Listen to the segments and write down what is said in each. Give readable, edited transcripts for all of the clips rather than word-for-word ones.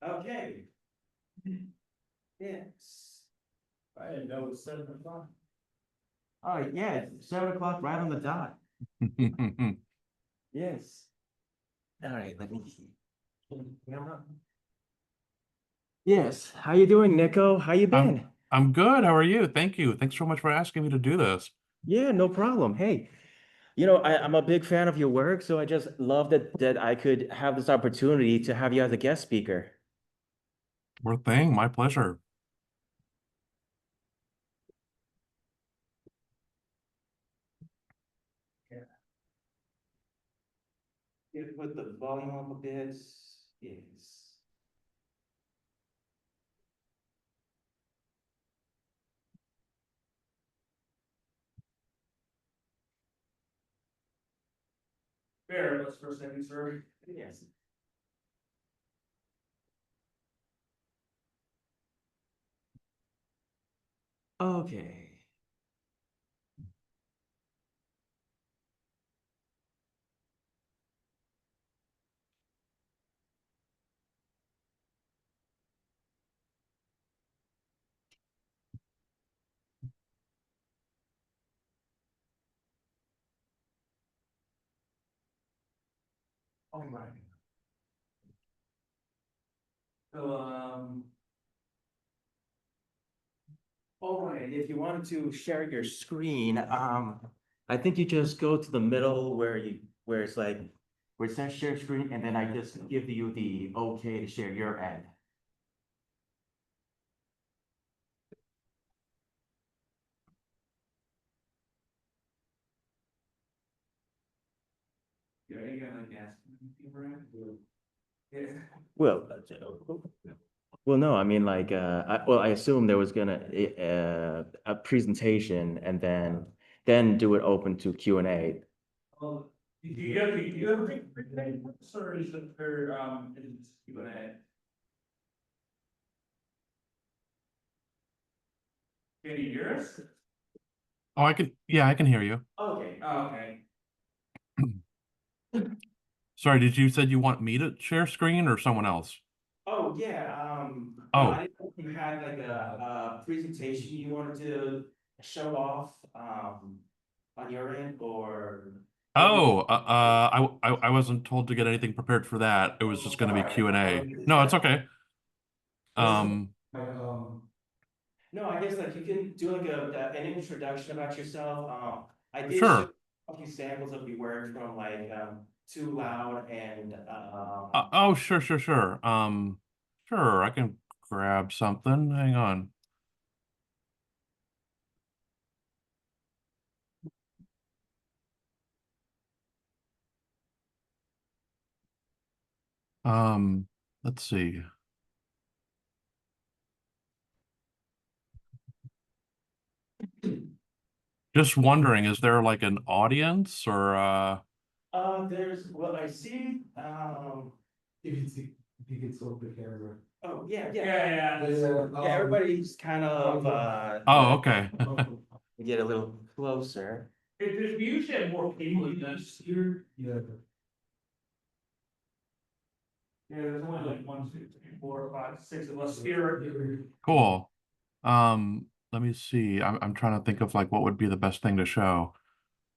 Okay. Yes. I didn't know it was 7 o'clock. Oh, yeah, it's 7 o'clock right on the dot. Yes. All right, let me see. Camera. Yes. How you doing, Nico? How you I'm been? I'm good. How are you? Thank you. Thanks so much for asking me to do this. Yeah, no problem. Hey, I'm a big fan of your work, so I just love that I could have this opportunity to have you as a guest speaker. Sure thing. My pleasure. Yeah. Put the volume up a bit. Yes. Bear with us for a second, sir. Yes. Okay. All right. So, all right, if you wanted to share your screen, I think you just go to the middle where it's like, where it says share screen, and then I just give you the okay to share your end. Yeah, you got like ask. Yeah. Well, no, I mean like, I assume there was gonna, a presentation and then do it open to Q&A. Well, do you have a or is it for, is Q&A? Can you hear us? Oh, yeah, I can hear you. Okay, okay. Sorry, did you said you want me to share screen or someone else? Oh, yeah, well, I Oh, didn't know if you had like a presentation you wanted to show off, on your end, or what you. I wasn't told to get anything prepared for that. It was just going to All be right. Q&A. No, it's okay. Yes. Um, No, I guess like you can do like an introduction about yourself. I did show sure. a few samples of your work from like, Too Loud and, Oh, sure. Sure, I can grab something. Hang on. Um, let's see. Just wondering, is there like an audience or there's, well, I see, if you could slow the camera. Oh, yeah, yeah. Yeah, everybody's kind of, Oh, okay. get a little closer. If we usually have more people in this here. Yeah. Yeah, there's only like 1, 2, 3, 4, 5, 6 of us here. Cool. Let me see. I'm trying to think of like what would be the best thing to show.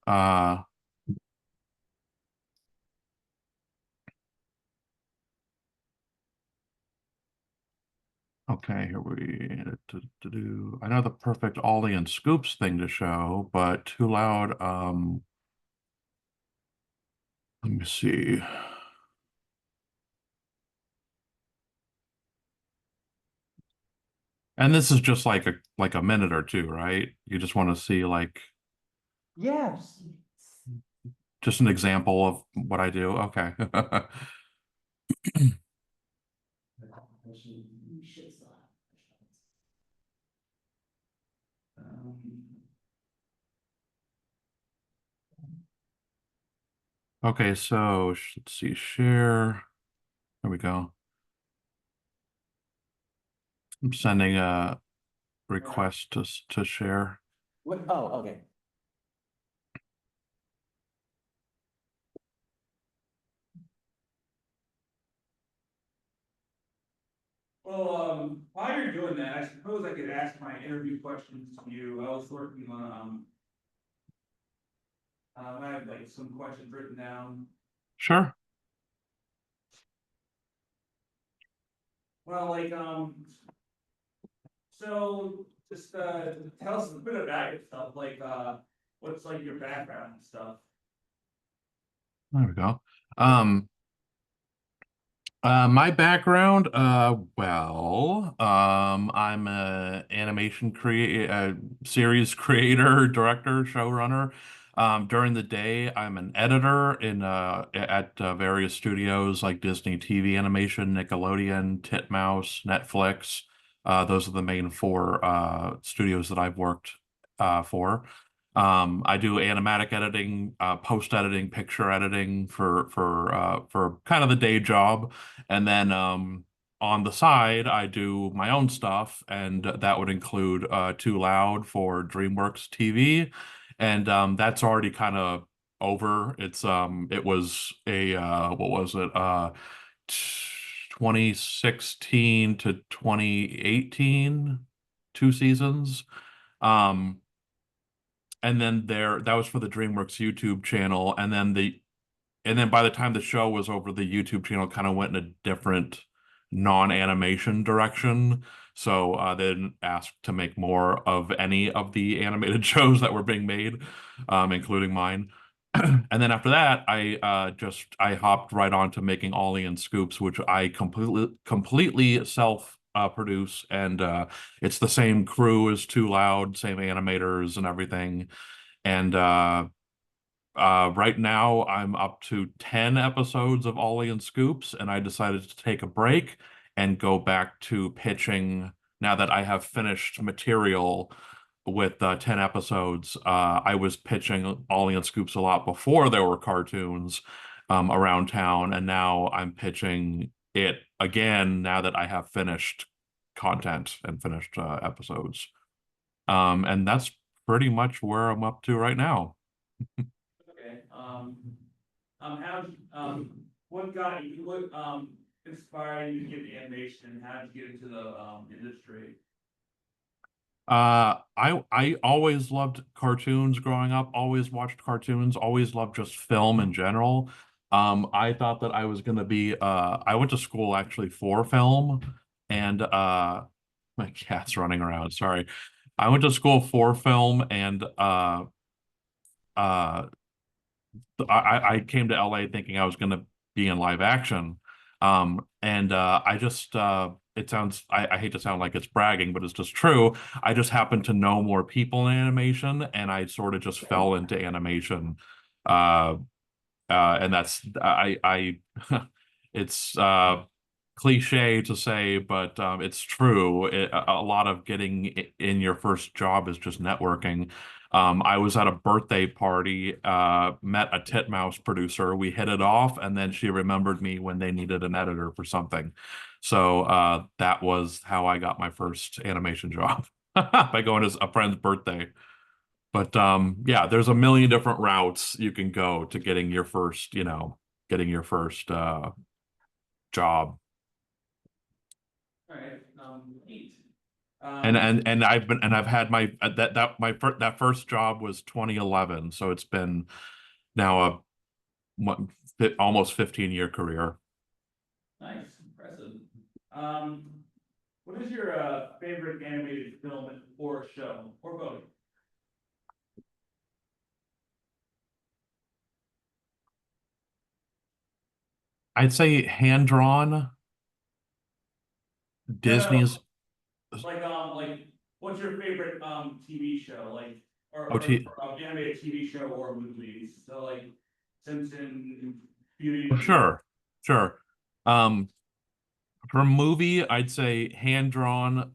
Uh, okay, here I know the perfect Ollie and Scoops thing to show, but too loud. Let me see. And this is just like a minute or two, right? You just want to see like Yes. just an example of what I do. Okay. Okay, so let's see, share. There we go. I'm sending a request to share. What, oh, okay. While you're doing that, I suppose I could ask my interview questions to you. I was working on, I have like some questions written down. Sure. Well, so just tell us a bit about yourself, what's like your background and stuff. There we go. Um, my background, I'm a animation create series creator, director, showrunner. During the day, I'm an editor in at various studios like Disney TV Animation, Nickelodeon, Titmouse, Netflix. Those are the main four studios that I've worked for. I do animatic editing, post editing, picture editing for kind of the day job. And then on the side, I do my own stuff, and that would include Too Loud for DreamWorks TV, and that's already kind of over. It was a what was it? 2016 to 2018, 2 seasons. Um, and then that was for the DreamWorks YouTube channel, and then by the time the show was over, the YouTube channel kind of went in a different non-animation direction. So they didn't ask to make more of any of the animated shows that were being made, including mine. And then after that, I hopped right on to making Ollie and Scoops, which I completely self produce, and it's the same crew as Too Loud, same animators and everything. And right now, I'm up to 10 episodes of Ollie and Scoops, and I decided to take a break and go back to pitching now that I have finished material with 10 episodes. I was pitching Ollie and Scoops a lot before there were cartoons around town, and now I'm pitching it again now that I have finished content and finished episodes. And that's pretty much where I'm up to right now. Okay. How, what got you, inspired you to get the animation? How did you get into the, industry? I always loved cartoons growing up, always watched cartoons, always loved just film in general. I thought that I was gonna be I went to school actually for film, and my cat's running around, sorry. I went to school for film, and uh I came to LA thinking I was going to be in live action. And I just I hate to sound like it's bragging, but it's just true. I just happened to know more people in animation, and I sort of just fell into animation. Uh, and that's I it's cliche to say, but it's true. A lot of getting in your first job is just networking. I was at a birthday party, met a Titmouse producer. We hit it off, and then she remembered me when they needed an editor for something. So that was how I got my first animation job by going to a friend's birthday. But yeah, there's a million different routes you can go to getting your first, getting your first job. All right, neat. And I've had my that first job was 2011, so it's been now a what, almost 15-year career. Nice, impressive. Um, what is your favorite animated film or show or both? I'd say hand drawn No, no, Disney's what's your favorite TV show, OT. or animated TV show or movies? So like Simpsons, Beauty and the Beast. Sure, sure. Um, for a movie, I'd say hand drawn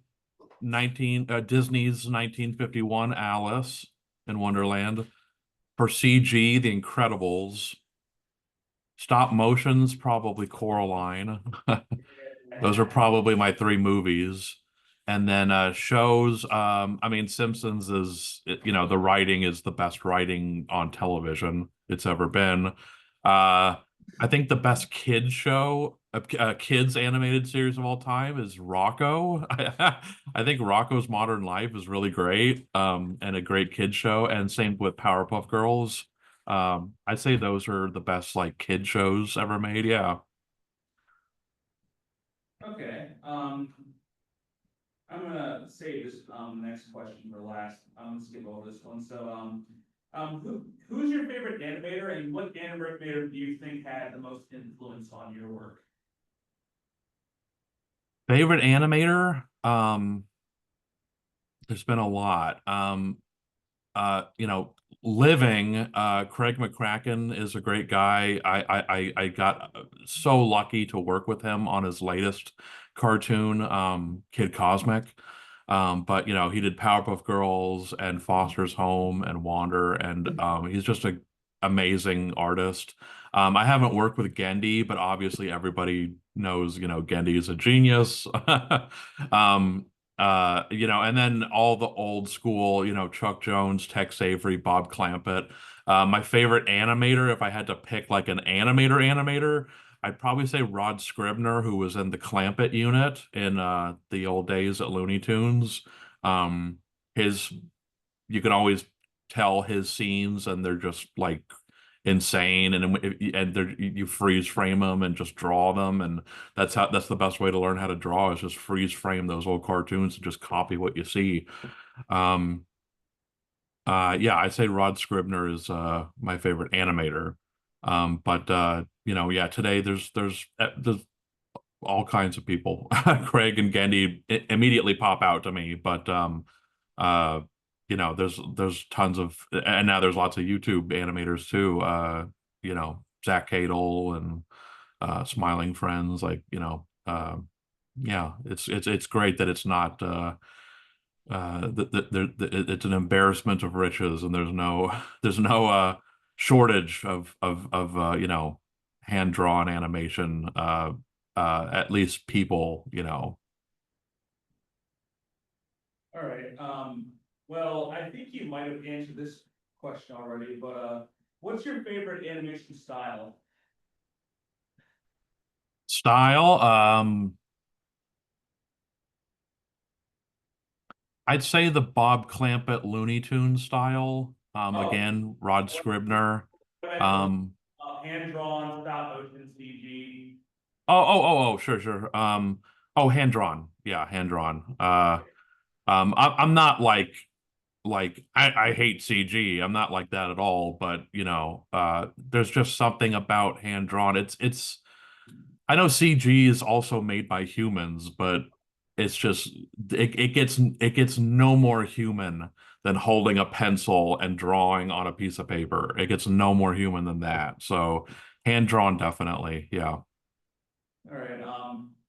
19 Disney's 1951 Alice in Wonderland. For CG, The Incredibles. Stop motions, probably Coraline. Those are probably my three movies. And then shows, I mean, Simpsons the writing is the best writing on television it's ever been. Uh, I think the best kids show, kids animated series of all time is Rocco. I think Rocco's Modern Life is really great, and a great kids show, and same with Powerpuff Girls. I'd say those are the best like kid shows ever made. Yeah. Okay, I'm gonna save this, next question for last. I'm gonna skip over this one. So, who's your favorite animator and what animator do you think had the most influence on your work? Favorite animator? There's been a lot. You know, living, Craig McCracken is a great guy. I got so lucky to work with him on his latest cartoon, Kid Cosmic. But you know, he did Powerpuff Girls and Foster's Home and Wander, and he's just an amazing artist. I haven't worked with Gendy, but obviously everybody knows, you know, Gendy is a genius. Um, you know, and then all the old school, you know, Chuck Jones, Tex Avery, Bob Clampett. My favorite animator, if I had to pick like an animator, I'd probably say Rod Scribner, who was in the Clampett unit in the old days at Looney Tunes. His You can always tell his scenes, and they're just like insane, and you freeze frame them and just draw them, and that's the best way to learn how to draw is just freeze frame those old cartoons and just copy what you see. Um, yeah, I'd say Rod Scribner is my favorite animator. But you know, yeah, today there's all kinds of people. Craig and Gendy immediately pop out to me, but uh, you know, there's tons of, and now there's lots of YouTube animators too. You know, Zach Cadle and Smiling Friends, like you know, yeah, it's great that it's not it's an embarrassment of riches, and there's no there's no shortage of you know, hand drawn animation. At least people, you know. All right, well, I think you might have answered this question already, but, what's your favorite animation style? Style, I'd say the Bob Clampett Looney Tunes style. Oh, Again, Rod Scribner. what I meant, Um, hand-drawn, stop motion, CG. sure, sure. Oh, hand drawn. Yeah, hand drawn. I'm not like I hate CG. I'm not like that at all, but you know, there's just something about hand drawn. I know CG is also made by humans, but it's just it gets no more human than holding a pencil and drawing on a piece of paper. It gets no more human than that. So hand drawn definitely. Yeah. All right,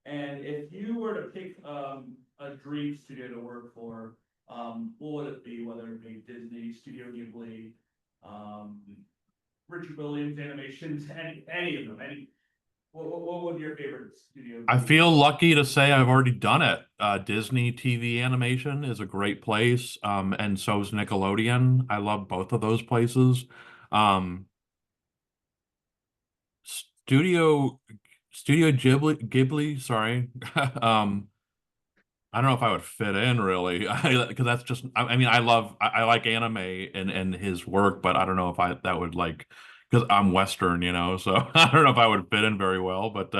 and if you were to pick, a dream studio to work for, what would it be, whether it be Disney, Studio Ghibli, um, Richard Williams Animations, any of them, what would your favorite studio I be? feel lucky to say I've already done it. Disney TV animation is a great place, and so is Nickelodeon. I love both of those places. Um, Studio Ghibli, sorry. Um, I don't know if I would fit in really, because that's just. I mean, I like anime and his work, but I don't know if I that would like because I'm Western, you know, so I don't know if I would fit in very well. But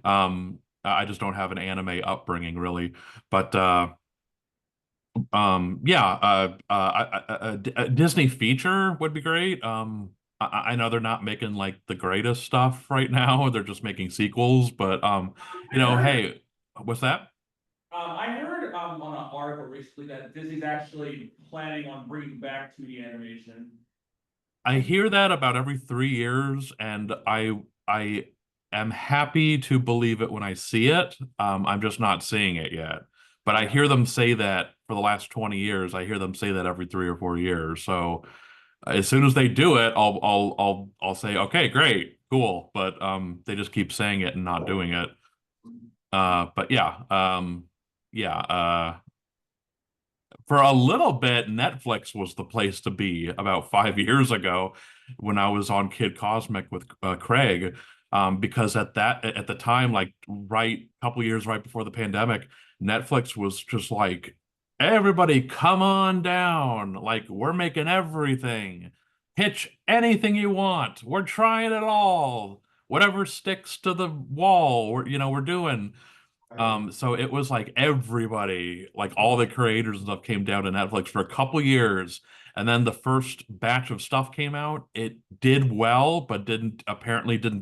I just don't have an anime upbringing really. But yeah, a Disney feature would be great. I know they're not making like the greatest stuff right now. They're just making sequels, but you I know, heard, hey, what's that? I heard, on an article recently that Disney's actually planning on bringing back 2D animation. I hear that about every 3 years, and I am happy to believe it when I see it. I'm just not seeing it yet. But I hear them say that for the last 20 years. I hear them say that every 3 or 4 years. So as soon as they do it, I'll say, okay, great, cool. But they just keep saying it and not doing it. But yeah, yeah. for a little bit, Netflix was the place to be about 5 years ago when I was on Kid Cosmic with Craig. Because at the time, like right couple years right before the pandemic, Netflix was just like, everybody come on down. Like we're making everything. Pitch anything you want. We're trying it all. Whatever sticks to the wall, we're doing. So it was like everybody, like all the creators and stuff came down to Netflix for a couple years. And then the first batch of stuff came out. It did well, but didn't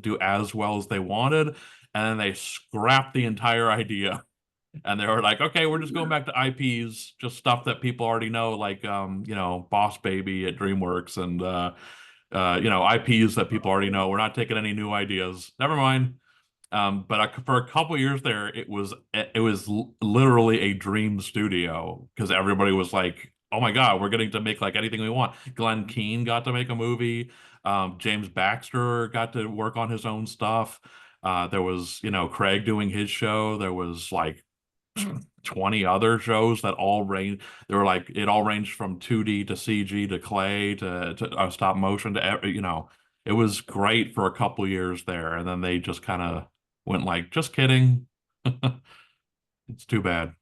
do as well as they wanted. And then they scrapped the entire idea. And they were like, okay, we're just going back to IPs, just stuff that people already know, like Boss Baby at DreamWorks and IPs that people already know. We're not taking any new ideas. Never mind. For a couple years there, it was literally a dream studio because everybody was like, "Oh my God, we're getting to make like anything we want." Glenn Keane got to make a movie. James Baxter got to work on his own stuff. There was, Craig doing his show. There was like 20 other shows that all range. They were like it all ranged from 2D to CG to clay to stop motion It was great for a couple years there, and then they just kind of went like, just kidding. It's too bad.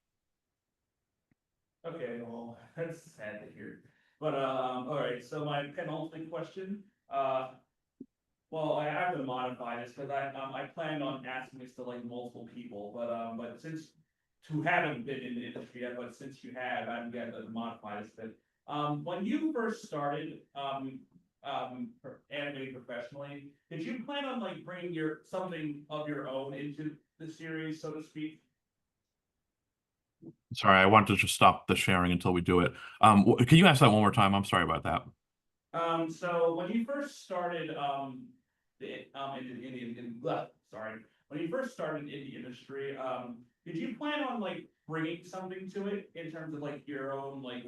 Okay, well, that's sad to hear. But all right. So my penultimate question. Well, I have to modify this because I planned on asking this to like multiple people, but since who haven't been in the industry yet, but since you have, I'm going to modify this bit. When you first started animating professionally, did you plan on like bringing something of your own into the series, so to speak? Sorry, I wanted to just stop the sharing until we do it. Can you ask that one more time? I'm sorry about that. So when you first started, sorry, when you first started in the industry, did you plan on like bringing something to it in terms of like your own, like,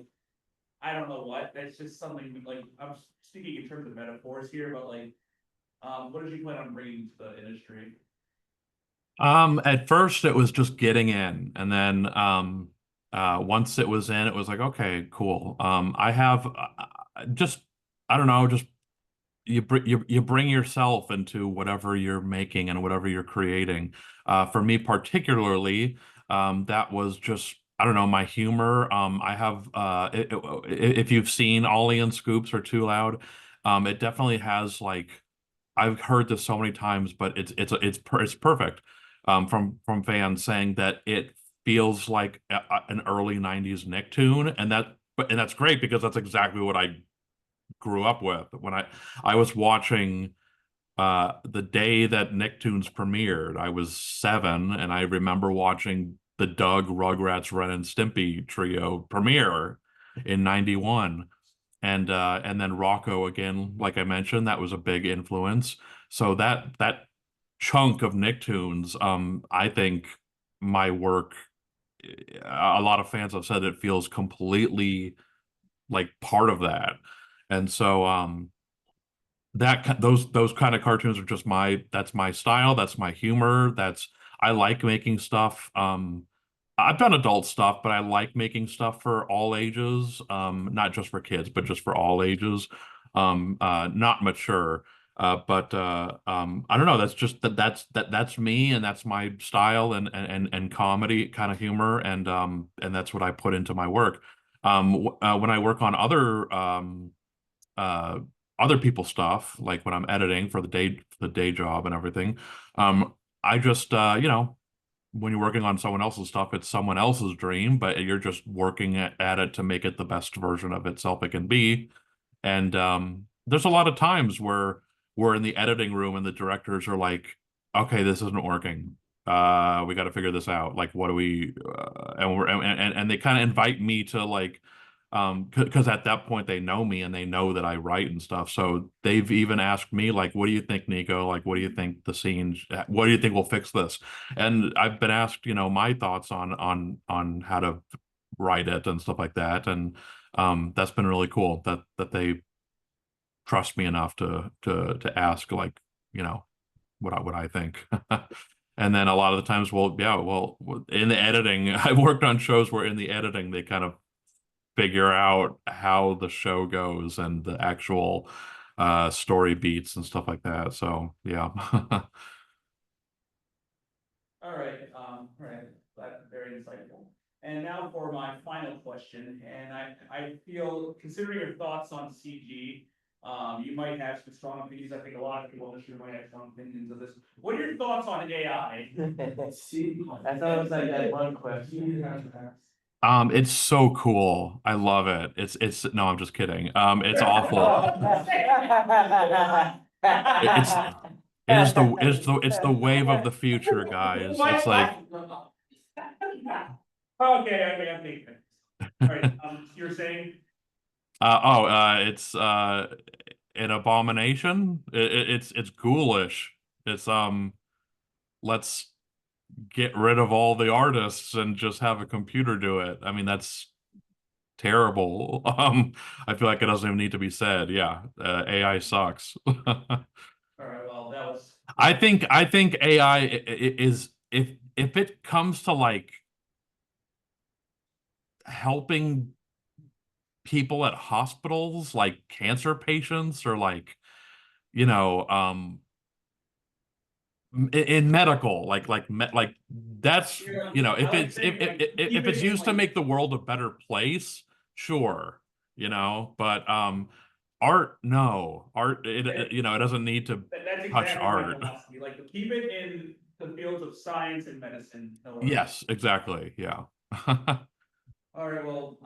I don't know what, that's just something like, I'm speaking in terms of metaphors here, but like, what did you plan on bringing to the industry? At first it was just getting in, and then once it was in, it was like, okay, cool. I have just I don't know, just you bring yourself into whatever you're making and whatever you're creating. For me particularly, that was just I don't know my humor. I have if you've seen Ollie and Scoops are too loud, it definitely has like I've heard this so many times, but it's perfect. From fans saying that it feels like an early '90s Nicktoon, and that's great because that's exactly what I grew up with. When I was watching the day that Nicktoons premiered, I was 7, and I remember watching the Doug Rugrats Ren and Stimpy trio premiere in '91, and then Rocco again, like I mentioned, that was a big influence. So that chunk of Nicktoons, I think my work, a lot of fans have said it feels completely like part of that. And so those kind of cartoons are just that's my style, that's my humor, that's I like making stuff. I've done adult stuff, but I like making stuff for all ages, not just for kids, but just for all ages. Not mature. But I don't know, that's just that's me, and that's my style, and comedy kind of humor, and that's what I put into my work. When I work on uh other people's stuff, like when I'm editing for the day job and everything. I just when you're working on someone else's stuff, it's someone else's dream, but you're just working at it to make it the best version of itself it can be. And there's a lot of times where we're in the editing room and the directors are like, okay, this isn't working. We got to figure this out. Like, what do we, and they kind of invite me to like, because at that point they know me and they know that I write and stuff. So they've even asked me like, what do you think, Nico? Like, what do you think the scenes, what do you think will fix this? And I've been asked, my thoughts on how to write it and stuff like that. And that's been really cool that they trust me enough to ask like what I think. And then a lot of the times, well, yeah, well, in the editing, I've worked on shows where in the editing they kind of figure out how the show goes and the actual story beats and stuff like that. So yeah. All right, that's very insightful. And now for my final question, and I feel, considering your thoughts on CG, you might have some strong opinions. I think a lot of people in this room might have strong opinions of this. What are your thoughts on AI? See, I thought it was like that one question. It's so cool. I love it. It's no, I'm just kidding. It's awful. It's it's the wave of the future, guys. It's like Okay, I'm thinking. All right, you're saying? it's an abomination. It's ghoulish. It's let's get rid of all the artists and just have a computer do it. I mean, that's terrible. I feel like it doesn't even need to be said. Yeah, AI sucks. All right, well, that was. I think AI is if it comes to like helping people at hospitals, like cancer patients or like, you know, in medical, like that's, you know, if it's if it's used to make the world a better place, sure, you know, but art, no, art, you know, it doesn't need to That's touch exactly my art. philosophy, like to keep it in the fields of science and medicine. Yes, exactly. Yeah. All right, well,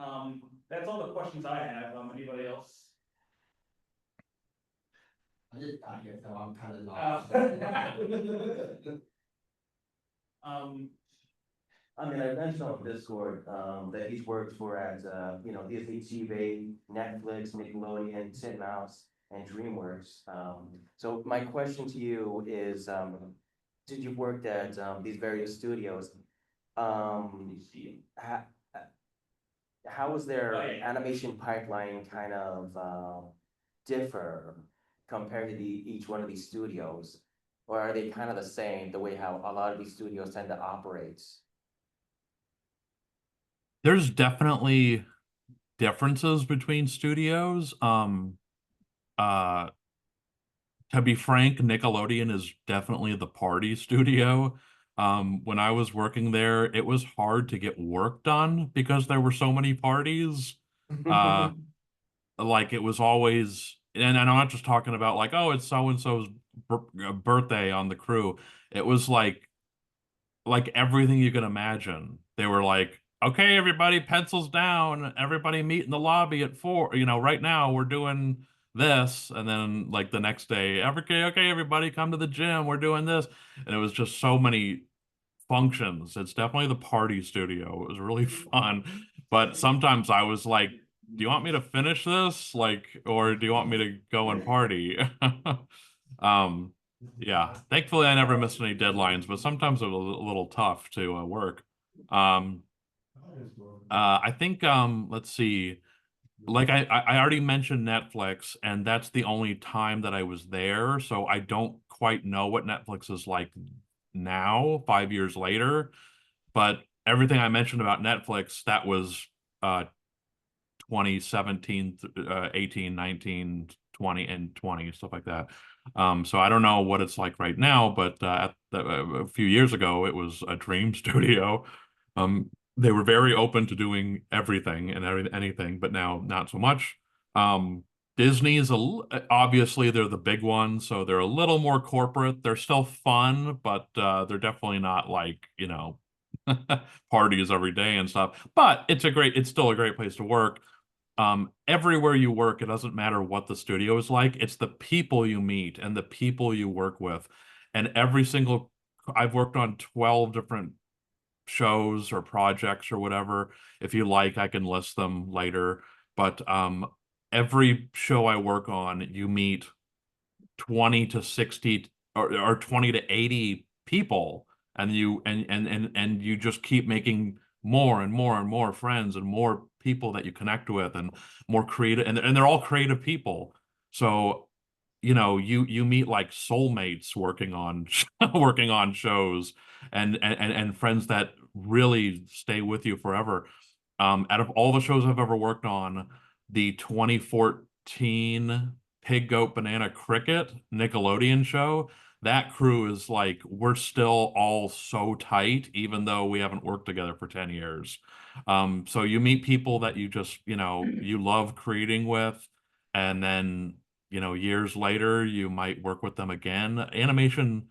that's all the questions I have. Anybody else? I just got here, so I'm kind of lost. Um, I mean, I mentioned on Discord, that he's worked for at, you know, Disney TV, Netflix, Nickelodeon, Titmouse, and DreamWorks. So my question to you is, did you work at, these various studios? Ha- how is their Oh, yeah. animation pipeline kind of, differ compared to each one of these studios? Or are they kind of the same, the way how a lot of these studios tend to operate? There's definitely differences between studios. Uh, to be frank, Nickelodeon is definitely the party studio. When I was working there, it was hard to get work done because there were so many parties. Uh, like it was always, and I'm not just talking about like, oh, it's so and so's birthday on the crew. It was like everything you can imagine. They were like, okay, everybody, pencils down. Everybody meet in the lobby at 4. You know, right now we're doing this. And then like the next day, okay, everybody come to the gym. We're doing this. And it was just so many functions. It's definitely the party studio. It was really fun. But sometimes I was like, do you want me to finish this? Like, or do you want me to go and party? Um, yeah, thankfully I never missed any deadlines, but sometimes it was a little tough to work. Um, I think let's see, like I already mentioned Netflix, and that's the only time that I was there, so I don't quite know what Netflix is like now, 5 years later. But everything I mentioned about Netflix, that was 2017, 18, 19, 20, and 20, stuff like that. So I don't know what it's like right now, but a few years ago, it was a dream studio. They were very open to doing everything and anything, but now not so much. Disney is obviously they're the big ones, so they're a little more corporate. They're still fun, but they're definitely not like, you know, parties every day and stuff. But it's still a great place to work. Everywhere you work, it doesn't matter what the studio is like, it's the people you meet and the people you work with. And I've worked on 12 different shows or projects or whatever. If you like, I can list them later. But every show I work on, you meet 20 to 60 or 20 to 80 people, and you just keep making more and more and more friends and more people that you connect with and more creative, and they're all creative people. So you know, you meet like soulmates working on working on shows, and friends that really stay with you forever. Out of all the shows I've ever worked on, the 2014 Pig Goat Banana Cricket Nickelodeon show, that crew is like, we're still all so tight, even though we haven't worked together for 10 years. So you meet people that you just, you love creating with, and then, years later, you might work with them again. Animation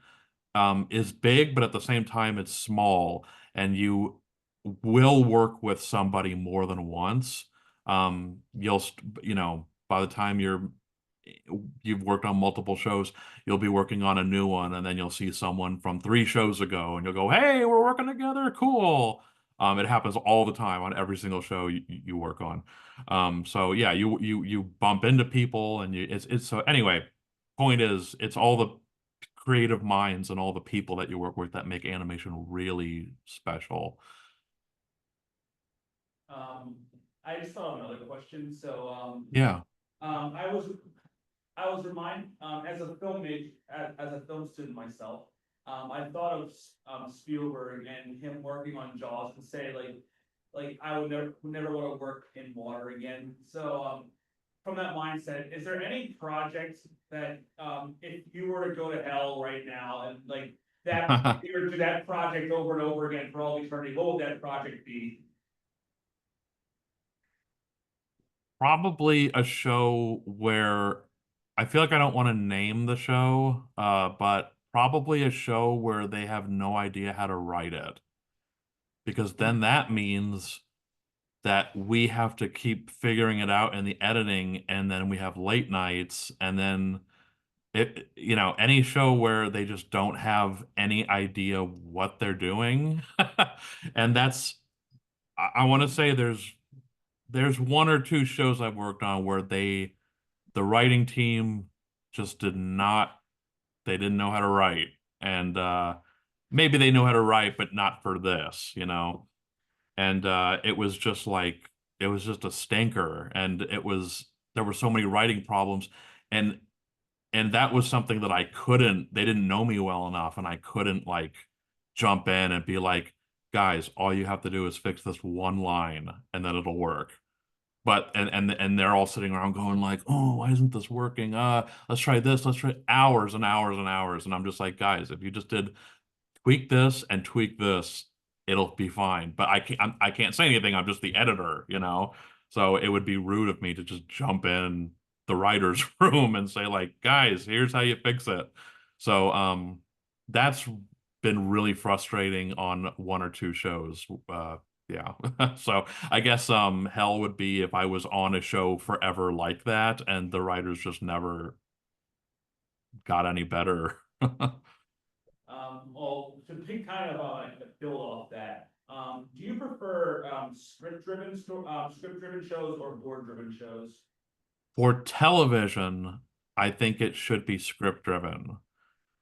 is big, but at the same time, it's small, and you will work with somebody more than once. By the time you've worked on multiple shows, you'll be working on a new one, and then you'll see someone from 3 shows ago, and you'll go, "Hey, we're working together, cool." It happens all the time on every single show you work on. So yeah, you bump into people, and it's so anyway. Point is, it's all the creative minds and all the people that you work with that make animation really special. Um, I just thought of another question, so, Yeah. um, I was, I was as a filmmaker, as a film student myself, I thought of, Spielberg and him working on Jaws and say like, I would never wanna work in water again, so, from that mindset, is there any project that, if you were to go to hell right now and like, that, you were to do that project over and over again for all eternity, what would that project be? Probably a show where I feel like I don't want to name the show, but probably a show where they have no idea how to write it. Because then that means that we have to keep figuring it out in the editing, and then we have late nights, and then any show where they just don't have any idea what they're doing. And I want to say there's 1 or 2 shows I've worked on where the writing team just they didn't know how to write. And maybe they know how to write, but not for this. And it was just a stinker. And there were so many writing problems. And that was something that they didn't know me well enough, and I couldn't like jump in and be like, guys, all you have to do is fix this one line and then it'll work. But and they're all sitting around going like, oh, why isn't this working? Let's try this, let's try hours and hours and hours. And I'm just like, guys, if you just did tweak this and tweak this, it'll be fine. But I can't say anything. I'm just the editor. So it would be rude of me to just jump in the writer's room and say like, guys, here's how you fix it. So that's been really frustrating on 1 or 2 shows. Yeah. So I guess hell would be if I was on a show forever like that and the writers just never got any better. Well, to pick kind of, build off that, do you prefer, script-driven shows or board-driven shows? For television, I think it should be script driven.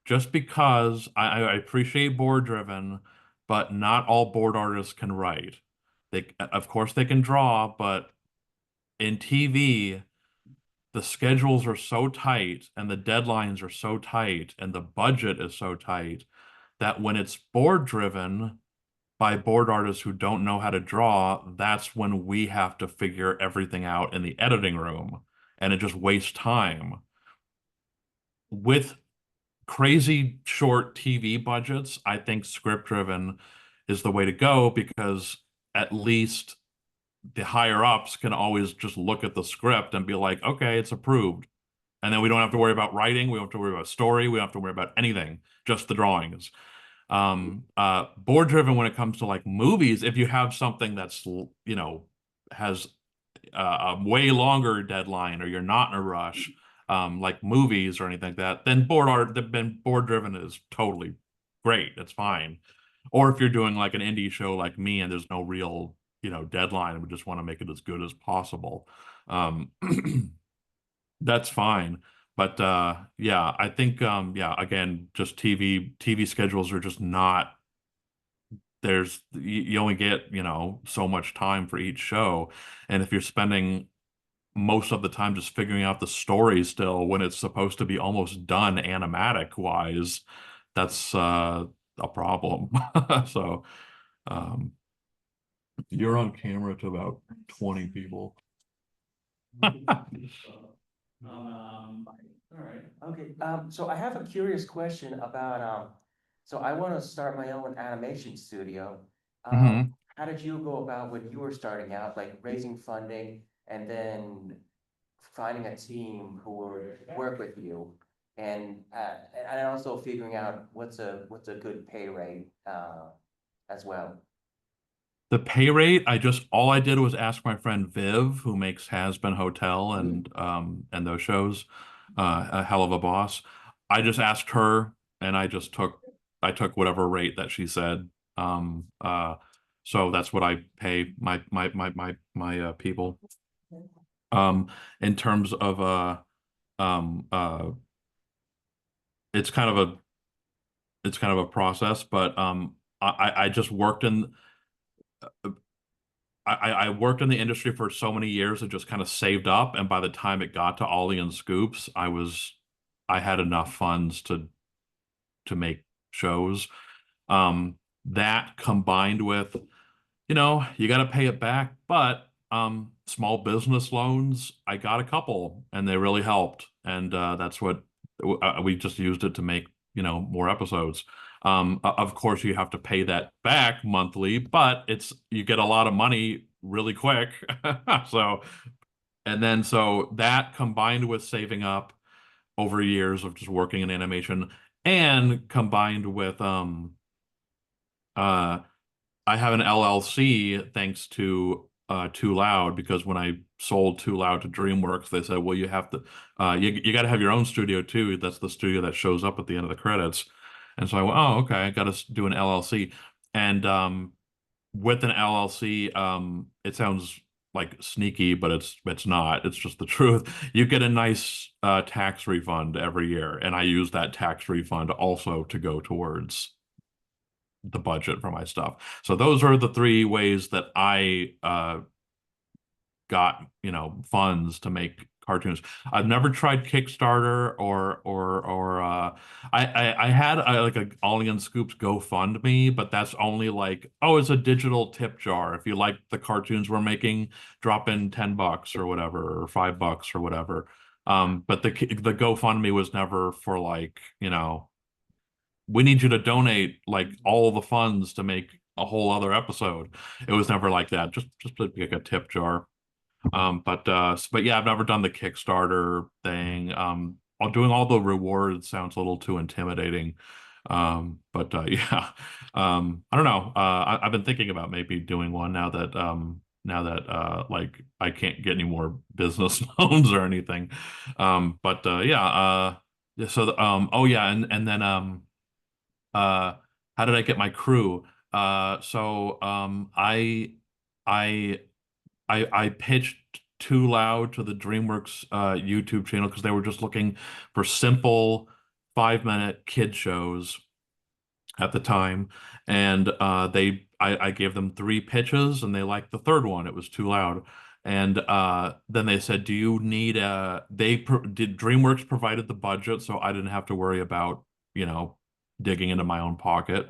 Just because I appreciate board driven, but not all board artists can write. Of course, they can draw, but in TV, the schedules are so tight and the deadlines are so tight and the budget is so tight that when it's board driven by board artists who don't know how to draw, that's when we have to figure everything out in the editing room, and it just wastes time. With crazy short TV budgets, I think script driven is the way to go, because at least the higher ups can always just look at the script and be like, okay, it's approved. And then we don't have to worry about writing, we don't have to worry about story, we don't have to worry about anything, just the drawings. Board driven when it comes to like movies, if you have something that's has a way longer deadline, or you're not in a rush, like movies or anything like that, then board driven is totally great. It's fine. Or if you're doing like an indie show like me and there's no real, deadline, and we just want to make it as good as possible, um, that's fine. But yeah, I think yeah, again, just TV schedules are just not you only get, so much time for each show. And if you're spending most of the time just figuring out the story still when it's supposed to be almost done animatic wise, that's a problem. So, um, You're on camera to about 20 people. All right. Okay, so I have a curious question about, so I want to start my own animation studio. Mhm. How did you go about when you were starting out, like raising funding and then finding a team who would work with you? And also figuring out what's a good pay rate, as well. The pay rate, all I did was ask my friend Viv, who makes Has Been Hotel and those shows, a hell of a boss. I just asked her and I took whatever rate that she said. Um uh so that's what I pay my people. Um in terms of um uh it's kind of a process, but I just worked in I worked in the industry for so many years and just kind of saved up. And by the time it got to Ollie and Scoops, I had enough funds to make shows. Um, that combined with, you got to pay it back, but small business loans, I got a couple and they really helped. And that's what we just used it to make, more episodes. Of course, you have to pay that back monthly, but you get a lot of money really quick. So, and then so that combined with saving up over years of just working in animation and combined with uh I have an LLC thanks to Too Loud, because when I sold Too Loud to DreamWorks, they said, "Well, you have to, you got to have your own studio too. That's the studio that shows up at the end of the credits." And so I went, "Oh, okay, I got to do an LLC." And with an LLC, it sounds like sneaky, but it's not. It's just the truth. You get a nice tax refund every year, and I use that tax refund also to go towards the budget for my stuff. So those are the three ways that I got, funds to make cartoons. I've never tried Kickstarter or I had like a Ollie and Scoops GoFundMe, but that's only like, oh, it's a digital tip jar. If you like the cartoons we're making, drop in $10 or whatever, or $5 or whatever. But the GoFundMe was never for like, we need you to donate like all the funds to make a whole other episode. It was never like that. Just like a tip jar. But yeah, I've never done the Kickstarter thing. Doing all the rewards sounds a little too intimidating. Yeah. I don't know. I've been thinking about maybe doing one now that like I can't get any more business loans or anything. Yeah, yeah, so oh yeah, and then uh how did I get my crew? So I I pitched Too Loud to the DreamWorks YouTube channel because they were just looking for simple 5-minute kid shows at the time, and I gave them 3 pitches, and they liked the third one. It was Too Loud, and then they said, "Do you need a?" Did DreamWorks provided the budget, so I didn't have to worry about digging into my own pocket.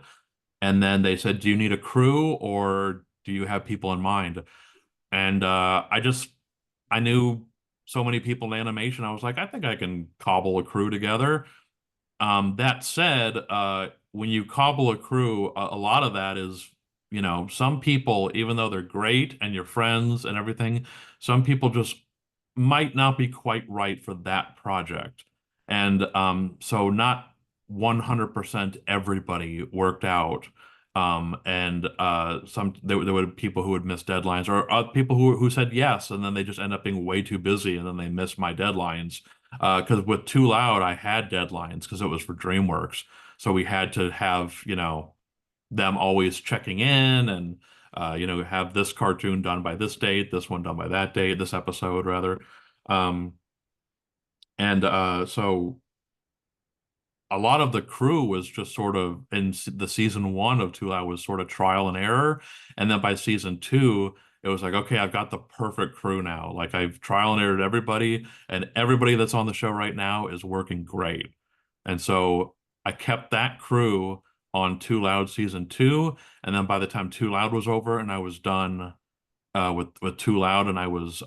And then they said, "Do you need a crew, or do you have people in mind?" And I knew so many people in animation. I was like, I think I can cobble a crew together. That said, when you cobble a crew, a lot of that is, some people, even though they're great and your friends and everything, some people just might not be quite right for that project. And so not 100% everybody worked out. And there would be people who would miss deadlines, or people who said yes, and then they just end up being way too busy, and then they miss my deadlines. Because with Too Loud, I had deadlines because it was for DreamWorks. So we had to have, them always checking in and, have this cartoon done by this date, this one done by that date, this episode rather. Um, and so a lot of the crew was just sort of the season one of Too Loud was sort of trial and error. And then by season two, it was like, okay, I've got the perfect crew now. Like I've trial and errored everybody, and everybody that's on the show right now is working great. And so I kept that crew on Too Loud season 2, and then by the time Too Loud was over and I was done with Too Loud and I was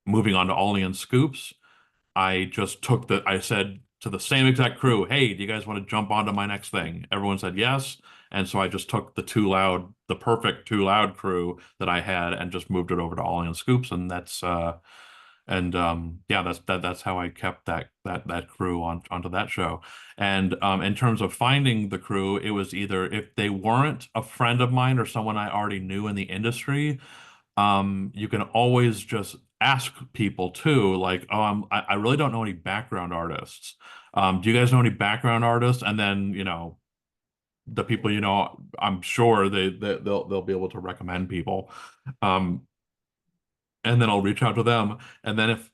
moving on to Ollie and Scoops, I said to the same exact crew, "Hey, do you guys want to jump onto my next thing?" Everyone said yes, and so I just took the perfect Too Loud crew that I had, and just moved it over to Ollie and Scoops, and yeah, that's how I kept that crew onto that show. And in terms of finding the crew, it was either if they weren't a friend of mine or someone I already knew in the industry, you can always just ask people too, like, oh, I really don't know any background artists. Do you guys know any background artists? And then, the people, I'm sure they'll be able to recommend people. Um, and then I'll reach out to them. And then if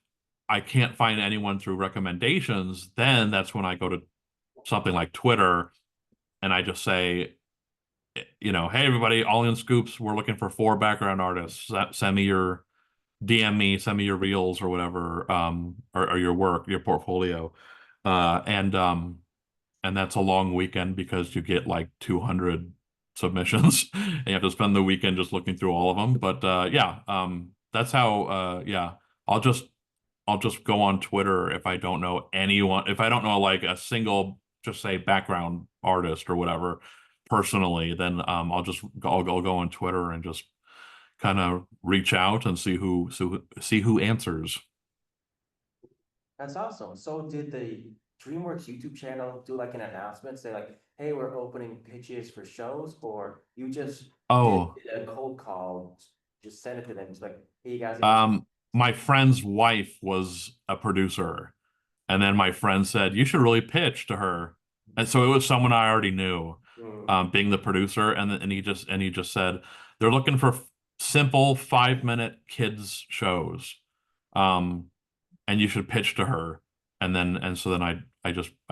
I can't find anyone through recommendations, then that's when I go to something like Twitter and I just say, hey everybody, all in scoops, we're looking for 4 background artists. Send me your DM me, send me your reels or whatever, or your work, your portfolio. And that's a long weekend because you get like 200 submissions and you have to spend the weekend just looking through all of them. But yeah, that's how yeah, I'll just I'll just go on Twitter if I don't know anyone, if I don't know like a single, just say background artist or whatever personally, then I'll go on Twitter and just kind of reach out and see who answers. That's awesome. So did the DreamWorks YouTube channel do like an announcement, say like, hey, we're opening pitches for shows, or you just did Oh, a cold call, just send it to them, it's like, hey, you guys interested? um, my friend's wife was a producer, and then my friend said, you should really pitch to her. And so it was someone I already knew, Mm. being the producer, and he just said they're looking for simple 5-minute kids shows. Um, and you should pitch to her. And so then I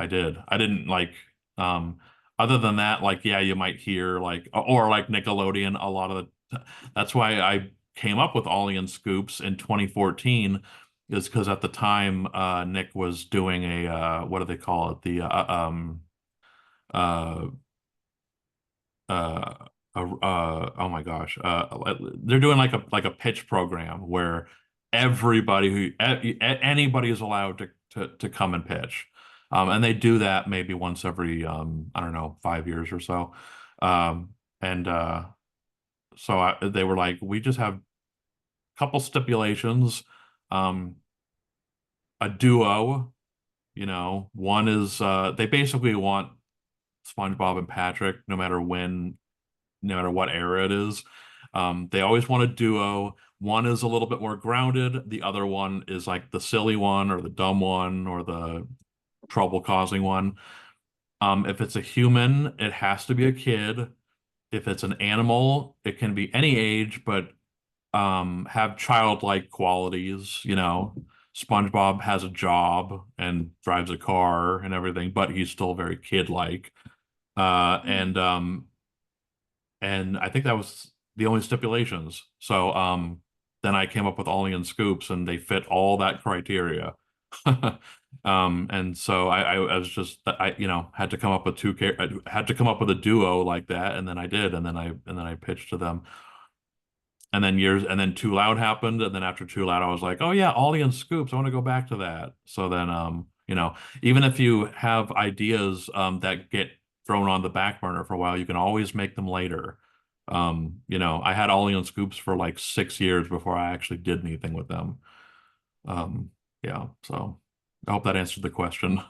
did. I didn't like um other than that, like, yeah, you might hear like, or like Nickelodeon a lot of that's why I came up with Ollie and Scoops in 2014, is because at the time Nick was doing a what do they call it, uh uh oh my gosh, they're doing like a pitch program where anybody is allowed to come and pitch. And they do that maybe once every I don't know, 5 years or so. And so they were like, we just have a couple stipulations. um a duo, one is they basically want SpongeBob and Patrick, no matter what era it is. They always want a duo. One is a little bit more grounded. The other one is like the silly one or the dumb one or the trouble-causing one. If it's a human, it has to be a kid. If it's an animal, it can be any age, but have childlike qualities. SpongeBob has a job and drives a car and everything, but he's still very kid-like. And I think that was the only stipulations. So then I came up with Ollie and Scoops, and they fit all that criteria. And so I was just had to come up with had to come up with a duo like that, and then I did, and then I pitched to them. And then Too Loud happened, and then after Too Loud, I was like, oh yeah, Ollie and Scoops, I want to go back to that. So then even if you have ideas that get thrown on the back burner for a while, you can always make them later. I had Ollie and Scoops for like 6 years before I actually did anything with them. Um, yeah, so I hope that answered the question.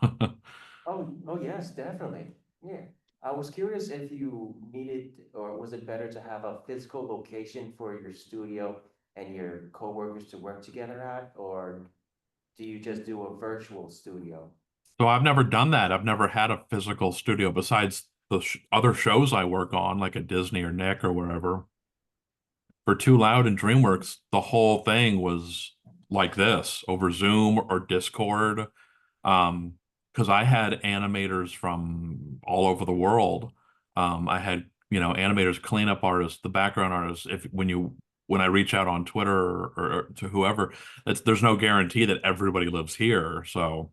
Oh, yes, definitely. Yeah. I was curious if you needed, or was it better to have a physical location for your studio and your coworkers to work together at, or do you just do a virtual studio? So I've never done that. I've never had a physical studio besides the sh other shows I work on, like at Disney or Nick or wherever. For Too Loud and DreamWorks, the whole thing was like this over Zoom or Discord. Um, because I had animators from all over the world. I had, animators, cleanup artists, the background artists. If when I reach out on Twitter or to whoever, there's no guarantee that everybody lives here. So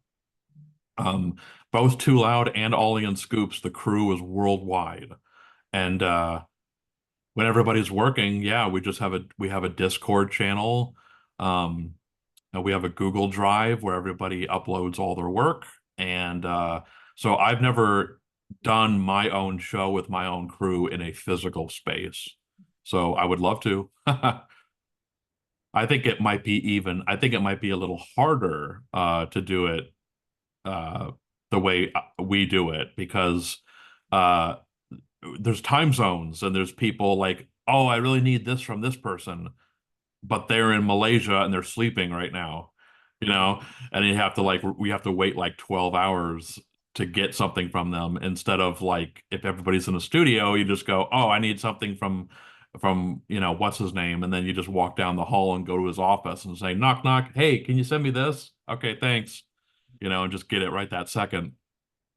Both Too Loud and Ollie and Scoops, the crew is worldwide. And when everybody's working, yeah, we have a Discord channel. Um, and we have a Google Drive where everybody uploads all their work. And so I've never done my own show with my own crew in a physical space. So I would love to. I think it might be a little harder to do it uh the way we do it because uh there's time zones and there's people like, oh, I really need this from this person, but they're in Malaysia and they're sleeping right now, you know, and you have to like we have to wait like 12 hours to get something from them instead of like if everybody's in a studio, you just go, oh, I need something from what's his name, and then you just walk down the hall and go to his office and say, knock knock, hey, can you send me this? Okay, thanks, and just get it right that second.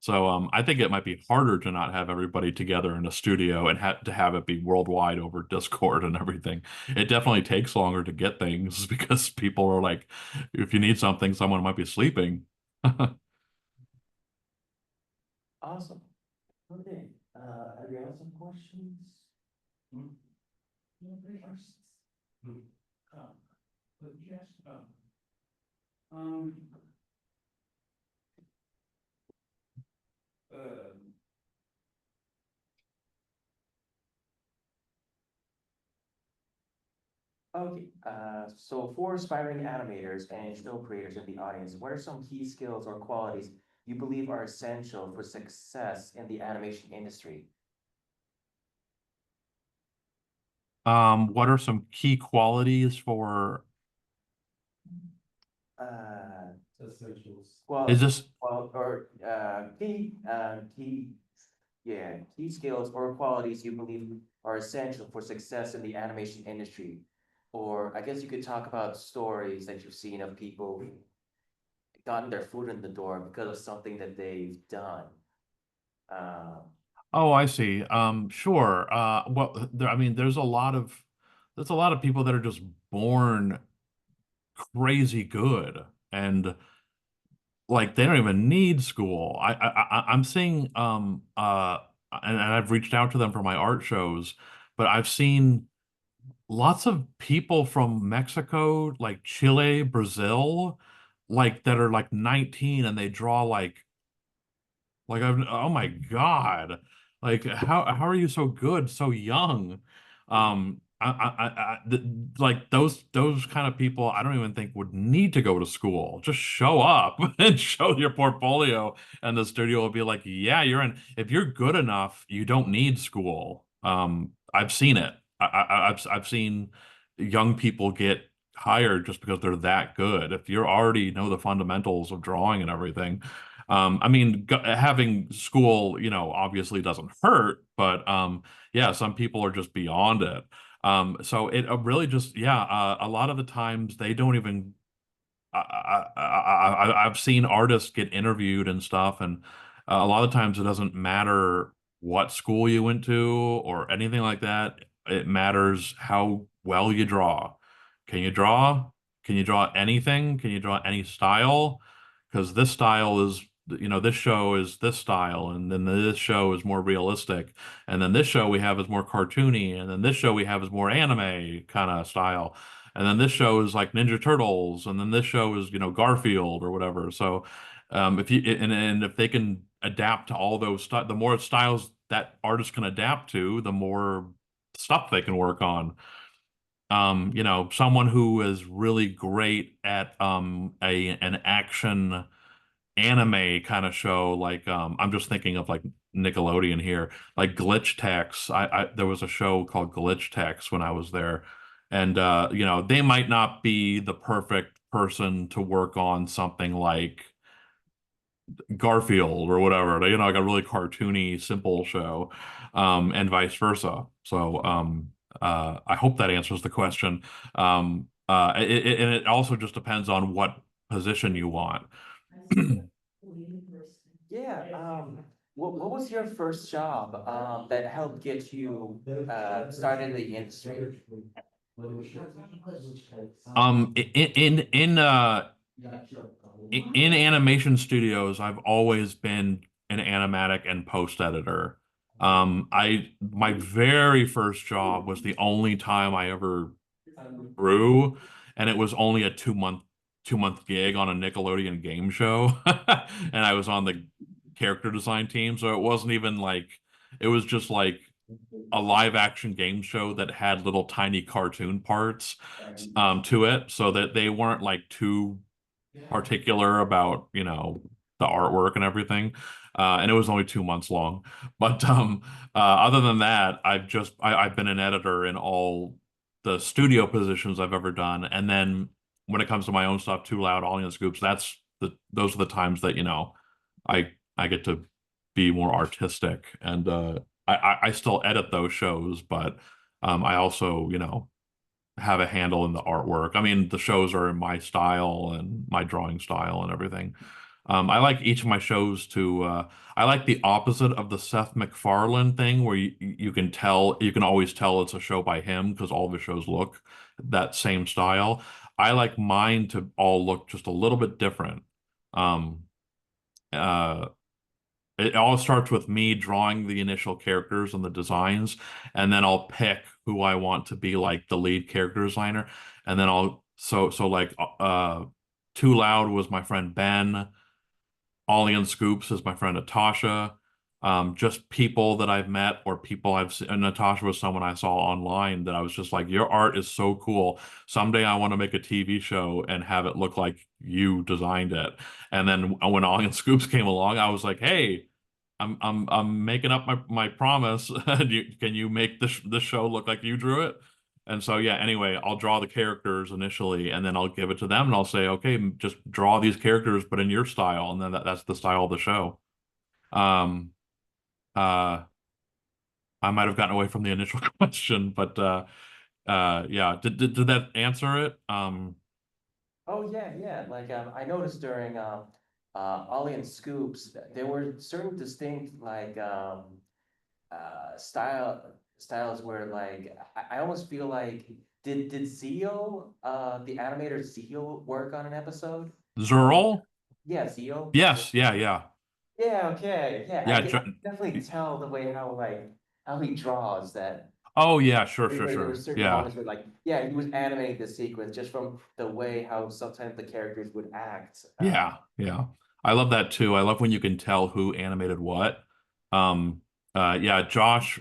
So I think it might be harder to not have everybody together in a studio and to have it be worldwide over Discord and everything. It definitely takes longer to get things because people are like, if you need something, someone might be sleeping. Awesome. Okay, have you had some questions? No questions? But yes, um, Okay, so for aspiring animators and show creators in the audience, what are some key skills or qualities you believe are essential for success in the animation industry? What are some key qualities for, Uh, Essentials. is well, this, or key skills or qualities you believe are essential for success in the animation industry. Or I guess you could talk about stories that you've seen of people gotten their foot in the door because of something that they've done. Um, oh, I see. Sure. Well, I mean, there's a lot of people that are just born crazy good and like they don't even need school. I'm seeing and I've reached out to them for my art shows, but I've seen lots of people from Mexico, like Chile, Brazil, like that are like 19 and they draw like oh my God. Like how are you so good so young? Like those kind of people I don't even think would need to go to school. Just show up and show your portfolio and the studio will be like, "Yeah, you're in. If you're good enough, you don't need school." I've seen it. I've seen young people get hired just because they're that good. If you already know the fundamentals of drawing and everything, I mean, having school, obviously doesn't hurt, but yeah, some people are just beyond it. So it really just, yeah, a lot of the times they don't even. I've seen artists get interviewed and stuff, and a lot of times it doesn't matter what school you went to or anything like that. It matters how well you draw. Can you draw? Can you draw anything? Can you draw any style? Because this style is, this show is this style, and then this show is more realistic, and then this show we have is more cartoony, and then this show we have is more anime kind of style. And then this show is like Ninja Turtles, and then this show is, Garfield or whatever. So, if you and if they can adapt to all those stuff, the more styles that artists can adapt to, the more stuff they can work on. Someone who is really great at an action anime kind of show, like I'm just thinking of like Nickelodeon here, like Glitch Tex. There was a show called Glitch Tex when I was there, and they might not be the perfect person to work on something like Garfield or whatever, like a really cartoony, simple show, and vice versa. So, I hope that answers the question. And it also just depends on what position you want. yeah, what was your first job that helped get you started in the industry? In in animation studios, I've always been an animatic and post editor. My very first job was the only time I ever grew, and it was only a 2-month gig on a Nickelodeon game show, and I was on the character design team, so it wasn't even like it was just like a live action game show that had little tiny cartoon parts to it, so that they weren't like too particular about, the artwork and everything. And it was only 2 months long. But other than that, I've been an editor in all the studio positions I've ever done. And then when it comes to my own stuff, Too Loud, Ollie Scoops, those are the times that, I get to be more artistic. And I still edit those shows, but I also, have a handle in the artwork. I mean, the shows are in my style and my drawing style and everything. I like each of my shows to, I like the opposite of the Seth MacFarlane thing where you can always tell it's a show by him because all of his shows look that same style. I like mine to all look just a little bit different. Um, uh, it all starts with me drawing the initial characters and the designs, and then I'll pick who I want to be like the lead character designer. And then like Too Loud was my friend Ben. Ollie and Scoops is my friend Natasha. Just people that I've met or people I've seen. And Natasha was someone I saw online that I was just like, your art is so cool. Someday I want to make a TV show and have it look like you designed it. And then when Ollie and Scoops came along, I was like, hey, I'm making up my promise. Can you make this show look like you drew it? And so yeah, anyway, I'll draw the characters initially and then I'll give it to them and I'll say, okay, just draw these characters but in your style, and then that's the style of the show. Um uh I might have gotten away from the initial question, but yeah, did that answer it? Oh yeah, yeah. Like I noticed during Ollie and Scoops, there were certain distinct like styles where like I almost feel like did Zio the animator Zio work on an episode? Um Zerl? yeah, Zio. Yes, yeah, yeah. Yeah, okay. Yeah, I Yeah, can definitely tell the way how like how he draws that. oh yeah, sure, sure, There were sure. certain Yeah. moments where like, yeah, he was animating the sequence just from the way how sometimes the characters would act. Yeah, yeah. I love that too. I love when you can tell who animated what. Yeah, Josh,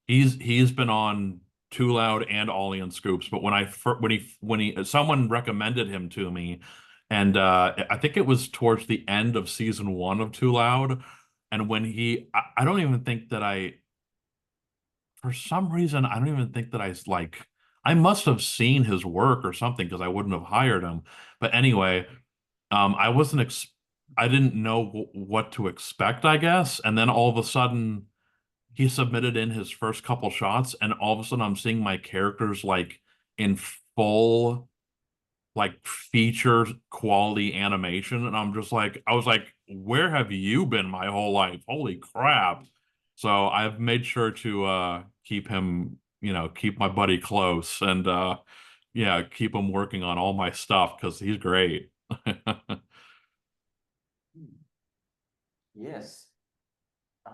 he's been on Too Loud and Ollie and Scoops, but when someone recommended him to me, and I think it was towards the end of season one of Too Loud, and I don't even think that for some reason, I don't even think that I must have seen his work or something because I wouldn't have hired him. But anyway. I wasn't ex I didn't know what to expect, I guess. And then all of a sudden he submitted in his first couple shots and all of a sudden I'm seeing my characters like in full like feature quality animation and I was like, where have you been my whole life? Holy crap. So I've made sure to keep him, keep my buddy close and yeah, keep him working on all my stuff because he's great. Yes. Uh,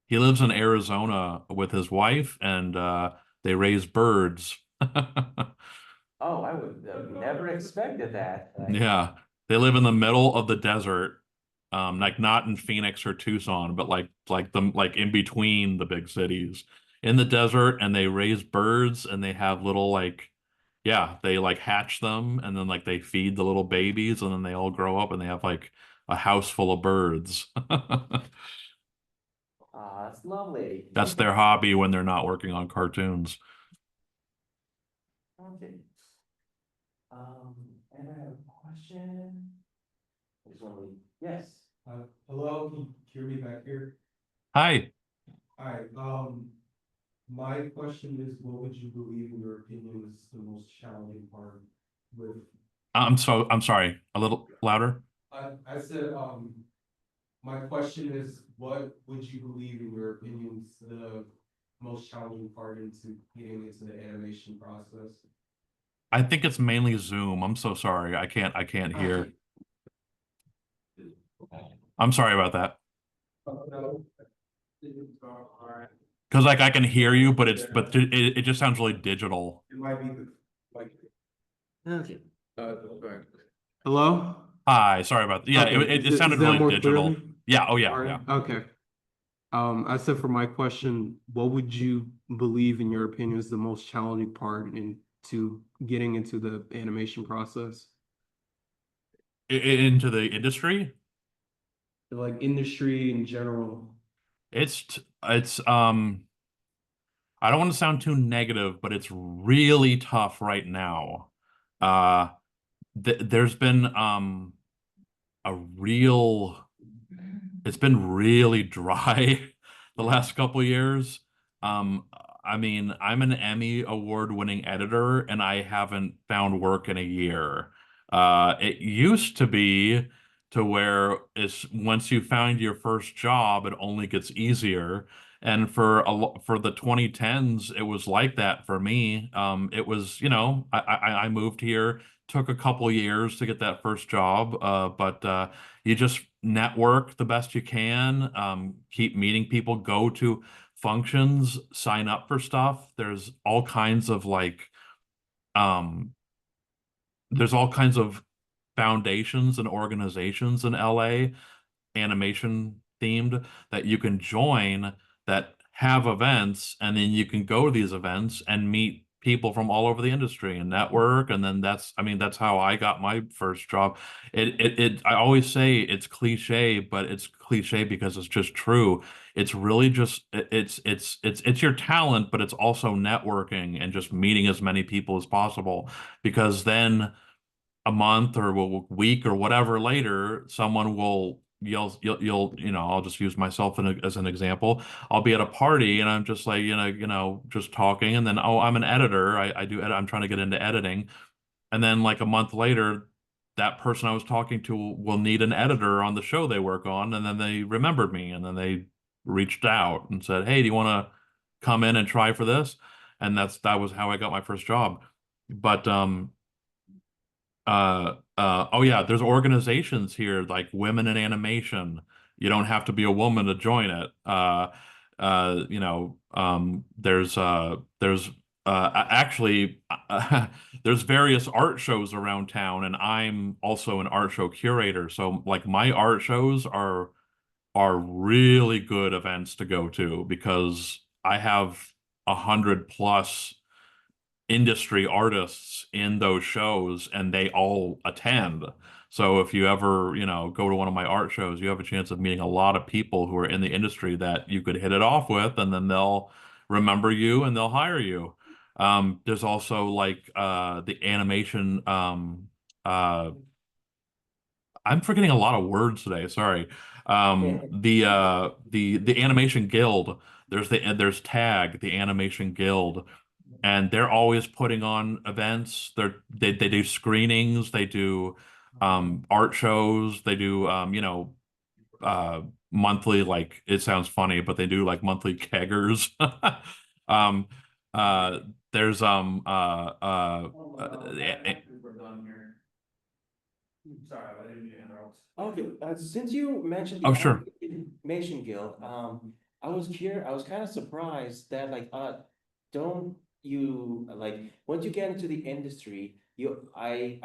He lives in Arizona with his wife and they raise birds. oh, I would have never expected that. Like, Yeah. They live in the middle of the desert. Like not in Phoenix or Tucson, but like in between the big cities in the desert, and they raise birds and they have little like yeah, they like hatch them and then like they feed the little babies and then they all grow up and they have like a house full of birds. ah, it's lovely. That's their hobby when they're not working on cartoons. Okay. And I have a question. I just want to, yes. Hello, can you hear me back here? Hi. Hi, my question is, what would you believe in your opinion is the most challenging part with, I'm sorry. A little louder. I said, my question is, what would you believe in your opinion is the most challenging part into getting into the animation process? I think it's mainly Zoom. I'm so sorry. I can't hear. I'm sorry about that. Because like I can hear you, but it just sounds really digital. It might be the, like. Okay. Hello? Hi, sorry about that. Yeah, Okay, it sounded is that really more digital. clearly? Yeah, oh yeah, All yeah. right, okay. I said for my question, what would you believe, in your opinion, is the most challenging part into getting into the animation process? Into the industry. Like industry in general. It's I don't want to sound too negative, but it's really tough right now. Uh there's been a real it's been really dry the last couple years. Um, I mean, I'm an Emmy award-winning editor, and I haven't found work in a year. It used to be to where it's once you found your first job, it only gets easier. And for the 2010s, it was like that for me. It was, I moved here, took a couple years to get that first job, but you just network the best you can, keep meeting people, go to functions, sign up for stuff. Um, there's all kinds of foundations and organizations in LA, animation themed, that you can join that have events, and then you can go to these events and meet people from all over the industry and network. And then that's how I got my first job. I always say it's cliche, but it's cliche because it's just true. It's really just it's your talent, but it's also networking and just meeting as many people as possible, because then a month or a week or whatever later, someone will I'll just use myself as an example. I'll be at a party and I'm just like, just talking, and then, oh, I'm an editor. I'm trying to get into editing. And then like a month later, that person I was talking to will need an editor on the show they work on, and then they remembered me, and then they reached out and said, "Hey, do you want to come in and try for this?" And that was how I got my first job. But oh yeah, there's organizations here like Women in Animation. You don't have to be a woman to join it. There's actually there's various art shows around town, and I'm also an art show curator. So like my art shows are really good events to go to, because I have 100+ industry artists in those shows, and they all attend. So if you ever, go to one of my art shows, you have a chance of meeting a lot of people who are in the industry that you could hit it off with, and then they'll remember you and they'll hire you. There's also like the animation uh I'm forgetting a lot of words today, sorry. The animation guild. There's TAG, the animation guild, and they're always putting on events. They do screenings, they do art shows, they do monthly, like, it sounds funny, but they do like monthly keggers. Um uh there's We're done here. Sorry, I didn't mean to interrupt. Okay, since you mentioned the oh sure. Animation Guild, I was kind of surprised that don't you like once you get into the industry, I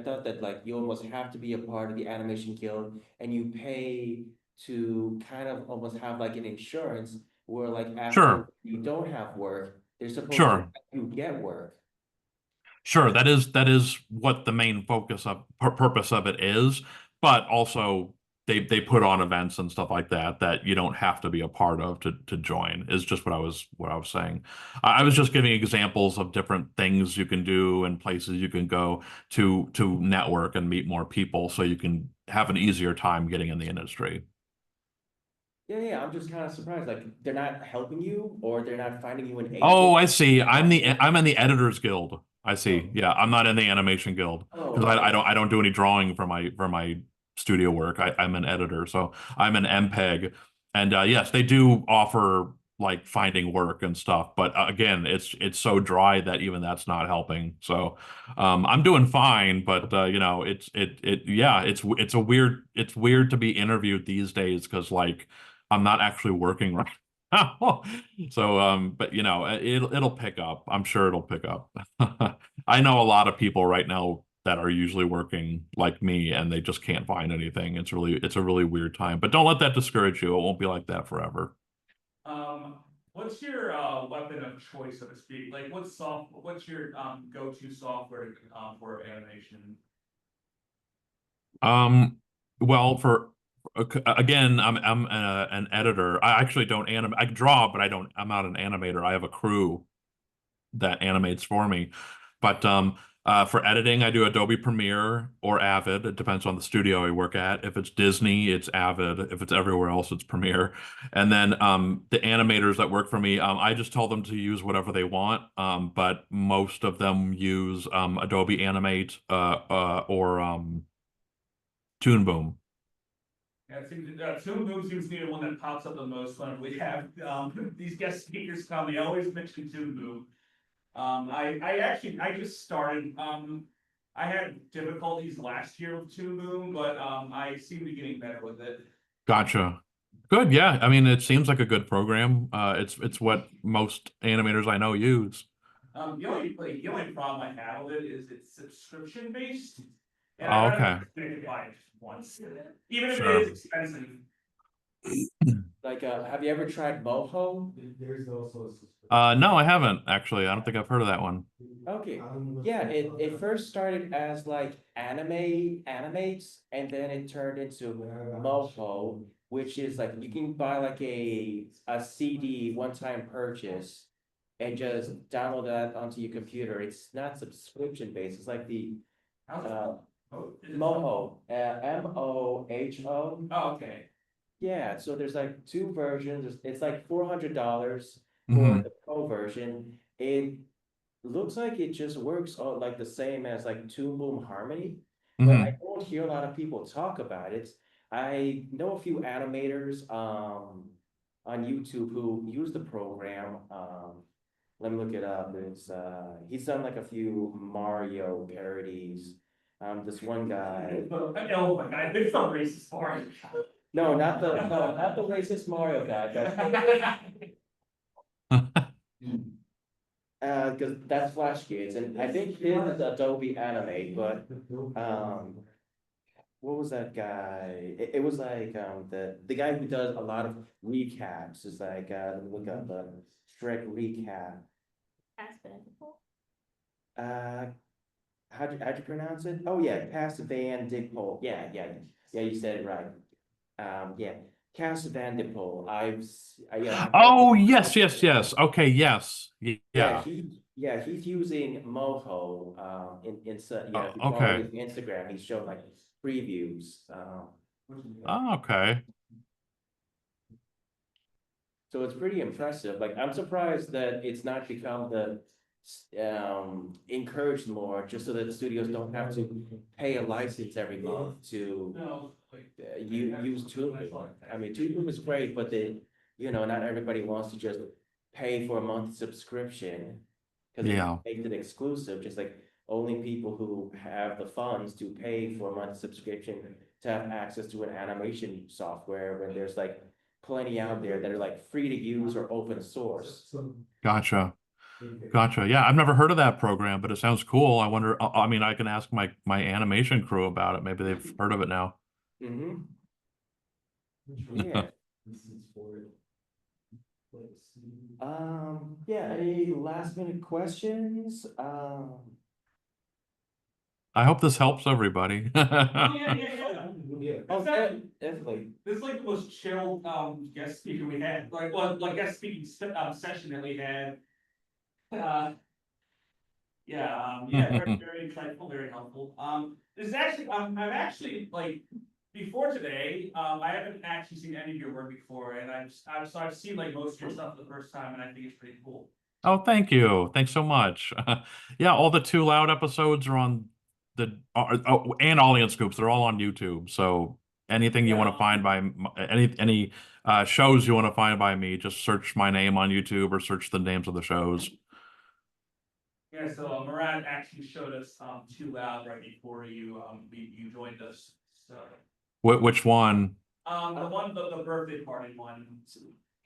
thought that like you almost have to be a part of the Animation Guild and you pay to kind of almost have like an insurance where like after Sure. you don't have work, they're supposed to let Sure. you get work. Sure, that is what the main purpose of it is, but also they put on events and stuff like that that you don't have to be a part of to join, is just what I was saying. I was just giving examples of different things you can do and places you can go to network and meet more people, so you can have an easier time getting in the industry. Yeah, yeah, I'm just kind of surprised. Like they're not helping you or they're not finding you an Oh, agent. I see. Not I'm in the Editors Guild. I Oh, see. Yeah, I'm not in the Animation Guild, oh, because okay. I don't do any drawing for my studio work. I'm an editor, so I'm an MPEG. And yes, they do offer like finding work and stuff. But again, it's so dry that even that's not helping. So I'm doing fine, but you know, it's weird to be interviewed these days because like I'm not actually working right now. So but you know, it'll pick up. I'm sure it'll pick up. I know a lot of people right now that are usually working like me and they just can't find anything. It's a really weird time. But don't let that discourage you. It won't be like that forever. Um, what's your weapon of choice, so to speak? Like, what's your go-to software for animation? Um, well, again, I'm an editor. I actually don't animate. I draw, but I don't. I'm not an animator. I have a crew that animates for me. But for editing, I do Adobe Premiere or Avid. It depends on the studio I work at. If it's Disney, it's Avid. If it's everywhere else, it's Premiere. And then the animators that work for me, I just tell them to use whatever they want. But most of them use Adobe Animate or Toon Boom. Yeah, it seems, Zoom Boom seems to be the one that pops up the most whenever we have, these guest speakers come, they always mention Zoom Boom. I just started, I had difficulties last year with Toon Boom, but, I seem to be getting better with it. Gotcha. Good. Yeah. I mean, it seems like a good program. It's what most animators I know use. The only problem I have with it is it's subscription based. And Oh, I'd okay. rather buy it once, even if it Sure. is expensive. Like, have you ever tried Moho? There's also. No, I haven't actually. I don't think I've heard of that one. Okay, yeah, it first started as like animates, and then it turned into Moho, which is like you can buy like a CD one-time purchase and just download that onto your computer. It's not subscription based. It's like the Moho, MOHO. Oh, okay. Yeah, so there's like two versions. It's like $400 for Mhm. the pro version. It looks like it just works all like the same as like Toon Boom Harmony, but I Mhm. don't hear a lot of people talk about it. I know a few animators on YouTube who use the program. Let me look it up. It's he's done like a few Mario parodies. This one guy. Oh my god, there's no racist for it. Not the racist Mario guy, but because that's Flash Kids, and I think his is Adobe Animate, but what was that guy? It was like the guy who does a lot of recaps is like let me look up the Shrek recap. Uh, how'd you pronounce it? Oh yeah, Cass Van Dipole. Yeah, you said it right. Yeah, Cass Van Dipole. Yeah. Oh, yes, yes, yes. Okay, yes. Yeah, Yeah. he's using Moho, if you follow Okay. his Instagram, he's showing like previews, Oh, okay. so it's pretty impressive, like, I'm surprised that it's not become encouraged more, just so that the studios don't have to pay a license every month to, No. use Toon Boom. I mean, Toon Boom is great, but not everybody wants to just pay for a month subscription. Cause it Yeah. makes it exclusive, just like only people who have the funds to pay for a month subscription to have access to an animation software, when there's like plenty out there that are like free to use or open source. Gotcha. Gotcha. Yeah, I've never heard of that program, but it sounds cool. I wonder, I mean, I can ask my animation crew about it. Maybe they've heard of it now. Mm-hmm. Yeah. Yeah, any last minute questions? I hope this helps everybody. Yeah. Oh, definitely. This is like the most chill, guest speaker we had, like guest speaking, session that we had. Very, very insightful, very helpful. This is actually, I'm actually like, before today, I haven't actually seen any of your work before, and I've seen like most of your stuff for the first time, and I think it's pretty cool. Oh, thank you. Thanks so much. Yeah, all the Too Loud episodes are on and Audience Scoops, they're all on YouTube. So anything you want to find by any shows you want to find by me, just search my name on YouTube or search the names of the shows. Yeah, so Murad actually showed us Too Loud right before you joined us. So Which one? the birthday party one.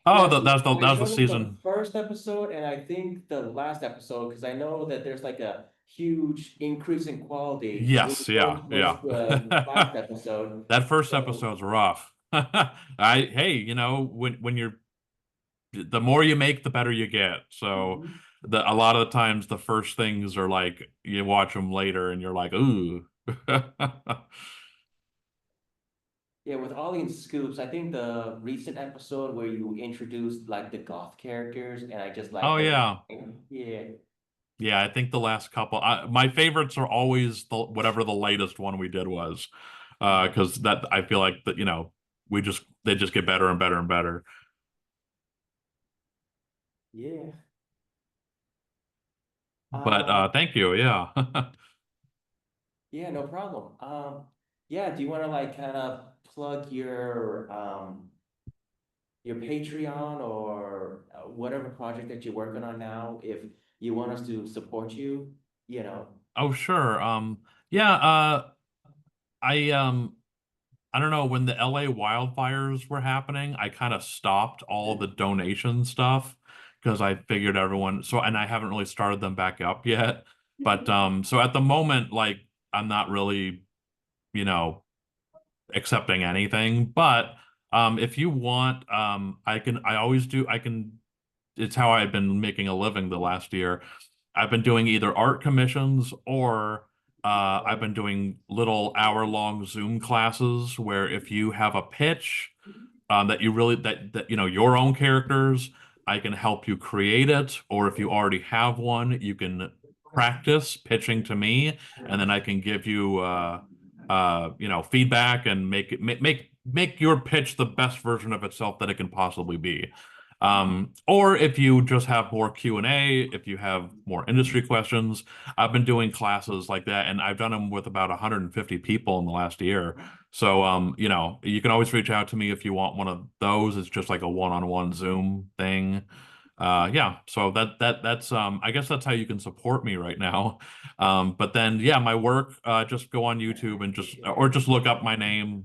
Oh, Yes, that I was the showed him the season. first episode and I think the last episode, because I know that there's like a huge increase in quality. When Yes, you go yeah, towards the yeah. last episode. That first So, episode's rough. Hey, you know, when you're the more you make, the better you get. So mhm. a lot of the times the first things are like you watch them later and you're like, ooh. Yeah, with Ollie and Scoops, I think the recent episode where you introduced like the goth characters and I just like Oh the yeah. yeah. Yeah, I think the last couple my favorites are always whatever the latest one we did was. Because that I feel like that, you know, they just get better and better and better. Yeah. But Uh thank you, yeah. yeah, no problem. Yeah, do you want to like kind of plug your Patreon or whatever project that you're working on now, if you want us to support you, you know. Oh, sure. Yeah, I I don't know, when the LA wildfires were happening, I kind of stopped all the donation stuff because I figured everyone so and I haven't really started them back up yet. But so at the moment, like I'm not really, you know, accepting anything. But if you want, I always do I can it's how I've been making a living the last year. I've been doing either art commissions or I've been doing little hour-long Zoom classes where if you have a pitch that you really that you know your own characters, I can help you create it, or if you already have one, you can practice pitching to me, and then I can give you you know feedback and make your pitch the best version of itself that it can possibly be. Or if you just have more Q&A, if you have more industry questions, I've been doing classes like that, and I've done them with about 150 people in the last year. So, you know, you can always reach out to me if you want one of those. It's just like a one-on-one Zoom thing. Yeah, so that's I guess that's how you can support me right now. But then yeah, my work, just go on YouTube and just look up my name,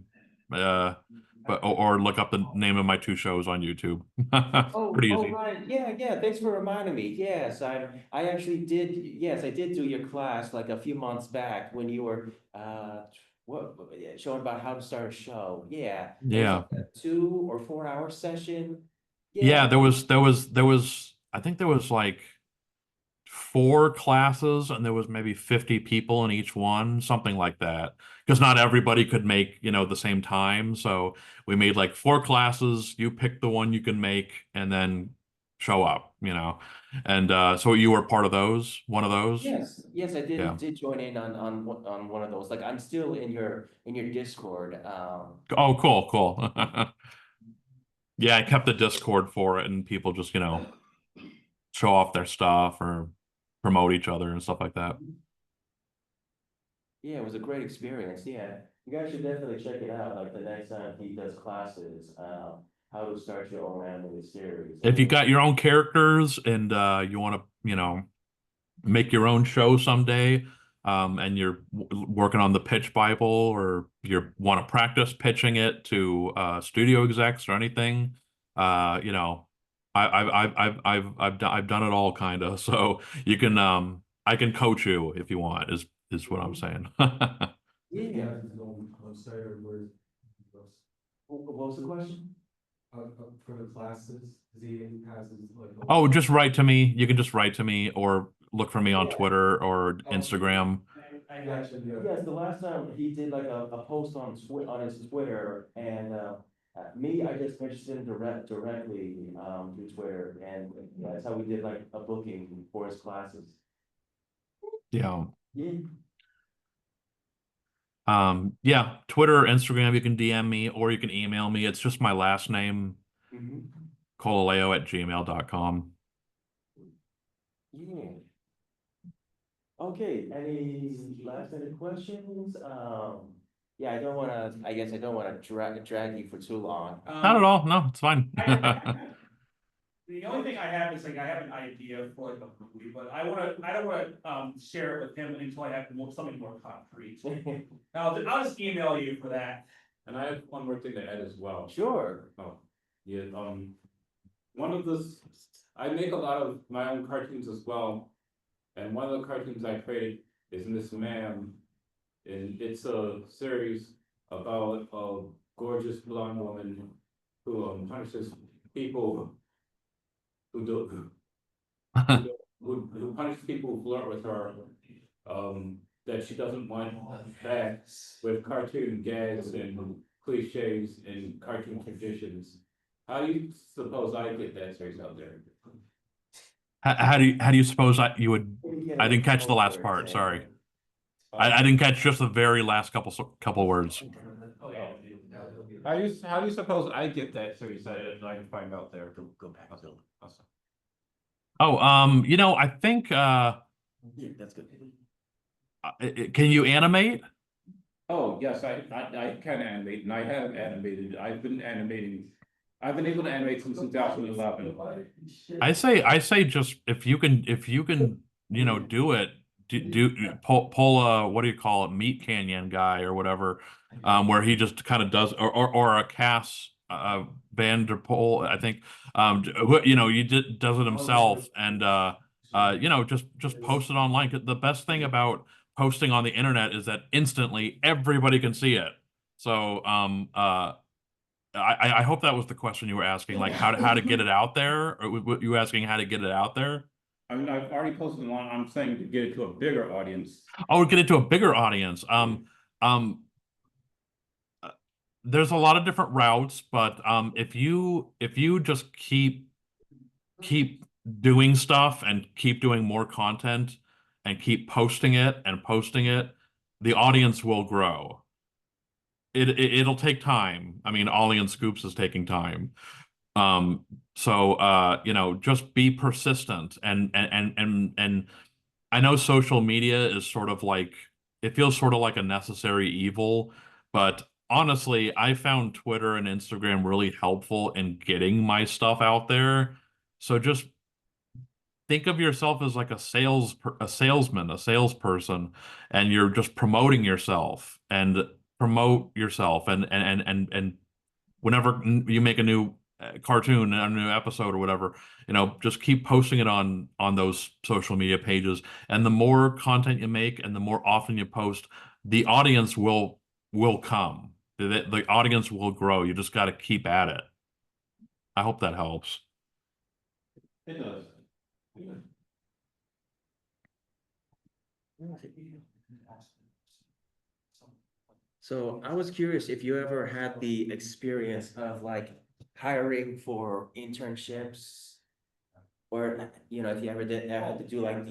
or look up the name of my two shows on YouTube. Oh, Pretty oh, easy. right. Yeah, yeah. Thanks for reminding me. Yes, I actually did. Yes, I did do your class like a few months back when you were yeah, showing about how to start a show. Yeah, it was Yeah. like a 2 or 4 hour session. Yeah, Yeah. there was I think there was like four classes and there was maybe 50 people in each one, something like that. Because not everybody could make, you know, the same time. So we made like four classes, you pick the one you can make and then show up, you know. And so you were part of those, one of those? Yes, yes, I Yeah. did join in on one of those. Like I'm still in your Discord. Oh, cool, cool. Yeah, I kept the Discord for it and people just, you know, show off their stuff or promote each other and stuff like that. Yeah, it was a great experience. Yeah, you guys should definitely check it out. Like the next time he does classes, how to start your own anime series. I If you mean, got your own characters and you want to, you know, make your own show someday, and you're working on the pitch Bible or you want to practice pitching it to studio execs or anything, you know, I've done it all kind of. So you can I can coach you if you want is what I'm saying. yeah. His own website or where? What was the question? For the classes, he has his like. Oh, just write to me. You can just write to me or look for me on Yeah. Twitter or Instagram. I got you. Yes, the last time he did like a post on on his Twitter and me, I just messaged him directly through Twitter and that's how we did like a booking for his classes. Yeah. Yeah. Yeah, Twitter, Instagram, you can DM me or you can email me. It's just my last name, Mhm. cololeo@gmail.com. Yeah. Okay, any last minute questions? Yeah, I guess I don't wanna drag you for too long. Not at all. No, it's fine. The only thing I have is like, I have an idea for like a movie, but I don't wanna, share it with him until I have something more concrete. I'll just email you for that. And I have one more thing to add as well. Sure. Oh, yeah, one of the, I make a lot of my own cartoons as well. And one of the cartoons I created is Miss Ma'am. And it's a series about a gorgeous blonde woman who punishes people who do, who punish people who flirt with her. That she doesn't want back with cartoon gags and cliches and cartoon traditions. How do you suppose I get that series out there? How do you suppose you would? I didn't catch the last part. Sorry, I didn't catch just the very last couple words. How do you suppose I get that series that I can find out there? Go back. Awesome. Oh, I think Yeah, that's good. can you animate? Oh, yes, I can animate and I have animated. I've been able to animate since 2011. I say just if you can do it, pull a, what do you call it, Meat Canyon guy or whatever, where he just kind of does, or a Cass Vanderpool, I think, does it himself, and just post it online. 'Cause the best thing about posting on the internet is that instantly everybody can see it. So I hope that was the question you were asking, like how to get it out there, or you were asking how to get it out there? I mean, I've already posted one. I'm saying to get it to a bigger audience. Oh, get it to a bigger audience. Um, there's a lot of different routes, but if you just keep doing stuff and keep doing more content and keep posting it and posting it, the audience will grow. It'll take time. I mean, Ollie and Scoops is taking time. So just be persistent, and I know social media is sort of like, it feels sort of like a necessary evil, but honestly, I found Twitter and Instagram really helpful in getting my stuff out there. So just think of yourself as like a salesman, a salesperson, and you're just promoting yourself, and promote yourself, and whenever you make a new cartoon, a new episode or whatever, just keep posting it on those social media pages. And the more content you make and the more often you post, the audience will come. The audience will grow. You just got to keep at it. I hope that helps. It does. So I was curious if you ever had the experience of like hiring for internships. Or, if you ever had to do like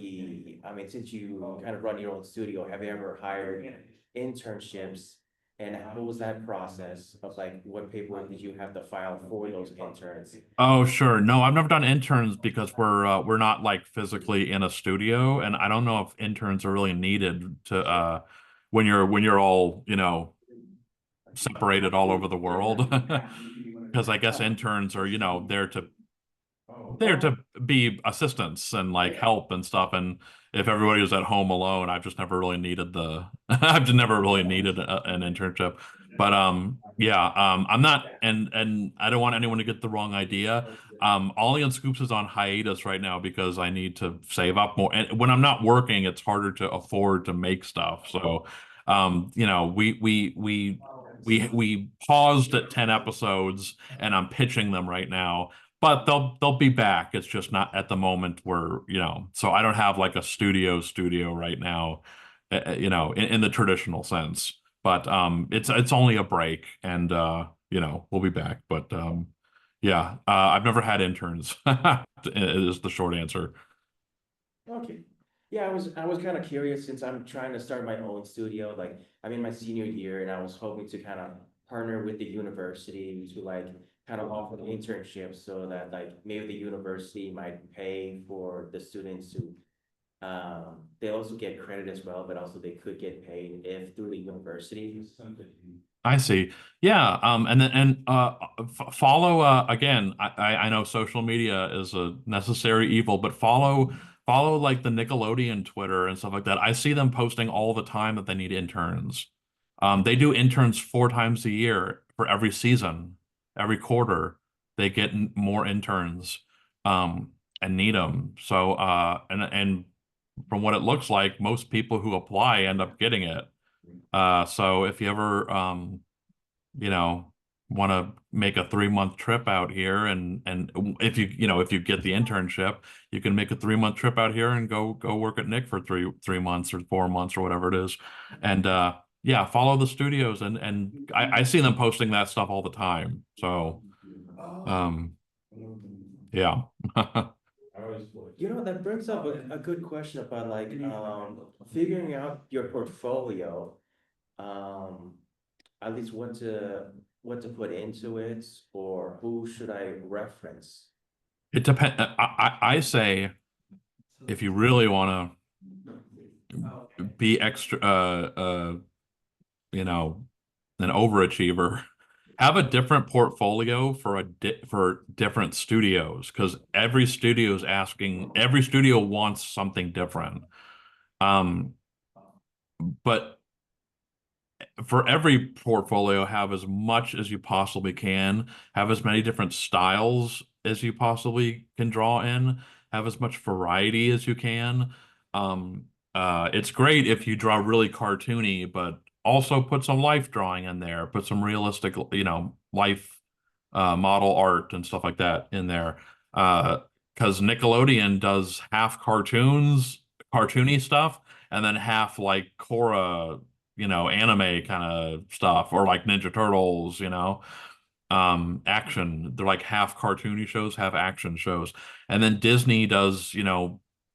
since you kind of run your own studio, have you ever hired internships? And what was that process of like, what paperwork did you have to file for those interns? Oh, sure. No, I've never done interns because we're not like physically in a studio, and I don't know if interns are really needed to when you're all, separated all over the world. Because I guess interns are, there to be assistants and like help and stuff. And if everybody was at home alone, I've just never really needed I've just never really needed an internship. But yeah, I'm not, and I don't want anyone to get the wrong idea. Ollie and Scoops is on hiatus right now because I need to save up more. And when I'm not working, it's harder to afford to make stuff. So, we paused at 10 episodes, and I'm pitching them right now, but they'll be back. It's just not at the moment where, so I don't have like a studio right now, in the traditional sense. But it's only a break, and we'll be back. But yeah, I've never had interns is the short answer. Okay. Yeah, I was kind of curious since I'm trying to start my own studio. Like I'm in my senior year and I was hoping to kind of partner with the university to like kind of offer internships so that like maybe the university might pay for the students to They also get credit as well, but also they could get paid if through the university. I see. Yeah. Follow. Again, I know social media is a necessary evil, but follow like the Nickelodeon Twitter and stuff like that. I see them posting all the time that they need interns. They do interns 4 times a year for every season, every quarter. They get more interns, and need them. So, and from what it looks like, most people who apply end up getting it. So if you ever, you know, want to make a 3 month trip out here, and if if you get the internship, you can make a 3 month trip out here and go work at Nick for three months or 4 months or whatever it is, and yeah, follow the studios, and I see them posting that stuff all the time. So, um, yeah. That brings up a good question about like, figuring out your portfolio. Um, at least what to put into it, or who should I reference? It depends. I say if you really want to be extra, you know, an overachiever, have a different portfolio for for different studios, because every studio wants something different. Um, but for every portfolio, have as much as you possibly can, have as many different styles as you possibly can draw in, have as much variety as you can. Um, it's great if you draw really cartoony, but also put some life drawing in there, put some realistic, life model art and stuff like that in there. Because Nickelodeon does half cartoony stuff, and then half like Korra, anime kind of stuff, or like Ninja Turtles, action. They're like half cartoony shows, half action shows. And then Disney does,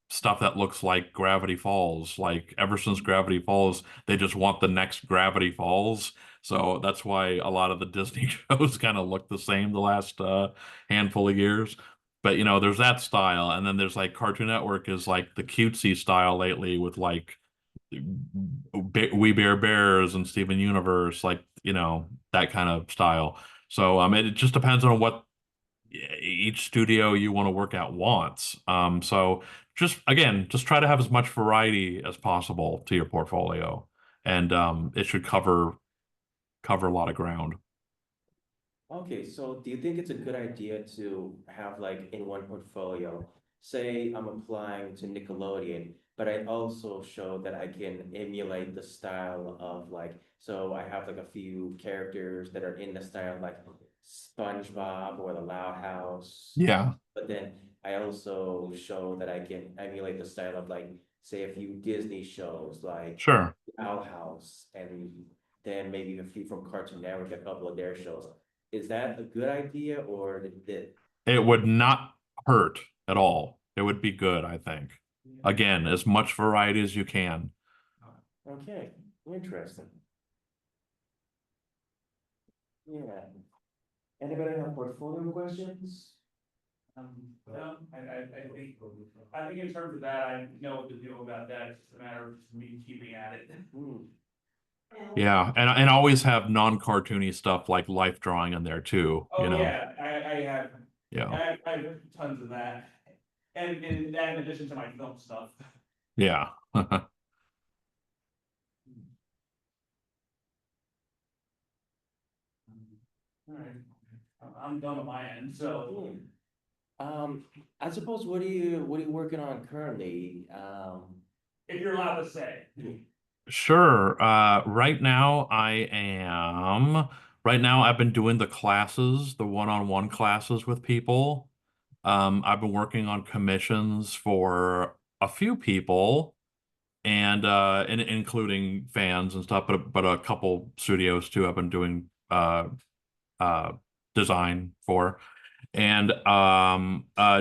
stuff that looks like Gravity Falls. Like ever since Gravity Falls, they just want the next Gravity Falls. So that's why a lot of the Disney shows kind of look the same the last handful of years. But there's that style, and then there's like Cartoon Network is like the cutesy style lately with like We Bare Bears and Steven Universe, like, that kind of style. So it just depends on what each studio you want to work at wants. So just try to have as much variety as possible to your portfolio, and it should cover a lot of ground. Okay, so do you think it's a good idea to have like in one portfolio, say I'm applying to Nickelodeon, but I also show that I can emulate the style of like, so I have like a few characters that are in the style like SpongeBob or the Loud House, Yeah, but then I also show that I can emulate the style of like, say a few Disney shows like sure. Owl House, and then maybe a few from Cartoon Network, a couple of their shows. Is that a good idea, or did It would not hurt at all. It would be good, I think. Again, as much variety as you can. okay, interesting. Yeah. Anybody have portfolio questions? No, I think in terms of that, I know what to do about that, it's just a matter of just me keeping at it. Hmm. Yeah, and always have non-cartoony stuff like life drawing in there too, Oh, yeah, Yeah. I have tons of that. And that in addition to my film stuff. Yeah. Alright, I'm done on my end, so. I suppose what are you working on currently? If you're allowed to say. Sure. Right now I've been doing the classes, the one-on-one classes with people. I've been working on commissions for a few people, and including fans and stuff, but a couple studios too I've been doing uh design for. And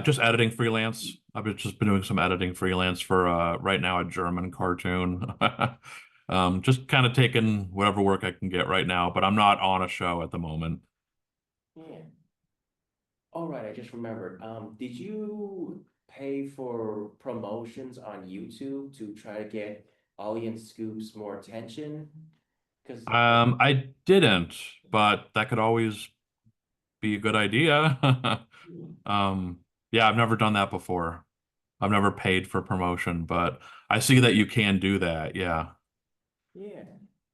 just editing freelance. Just been doing some editing freelance for right now a German cartoon. Just kind of taking whatever work I can get right now, but I'm not on a show at the moment. Yeah. All right, I just remembered. Did you pay for promotions on YouTube to try to get audience scoops more attention? Because I didn't, but that could always be a good idea. Um, yeah, I've never done that before. I've never paid for promotion, but I see that you can do that. Yeah. yeah,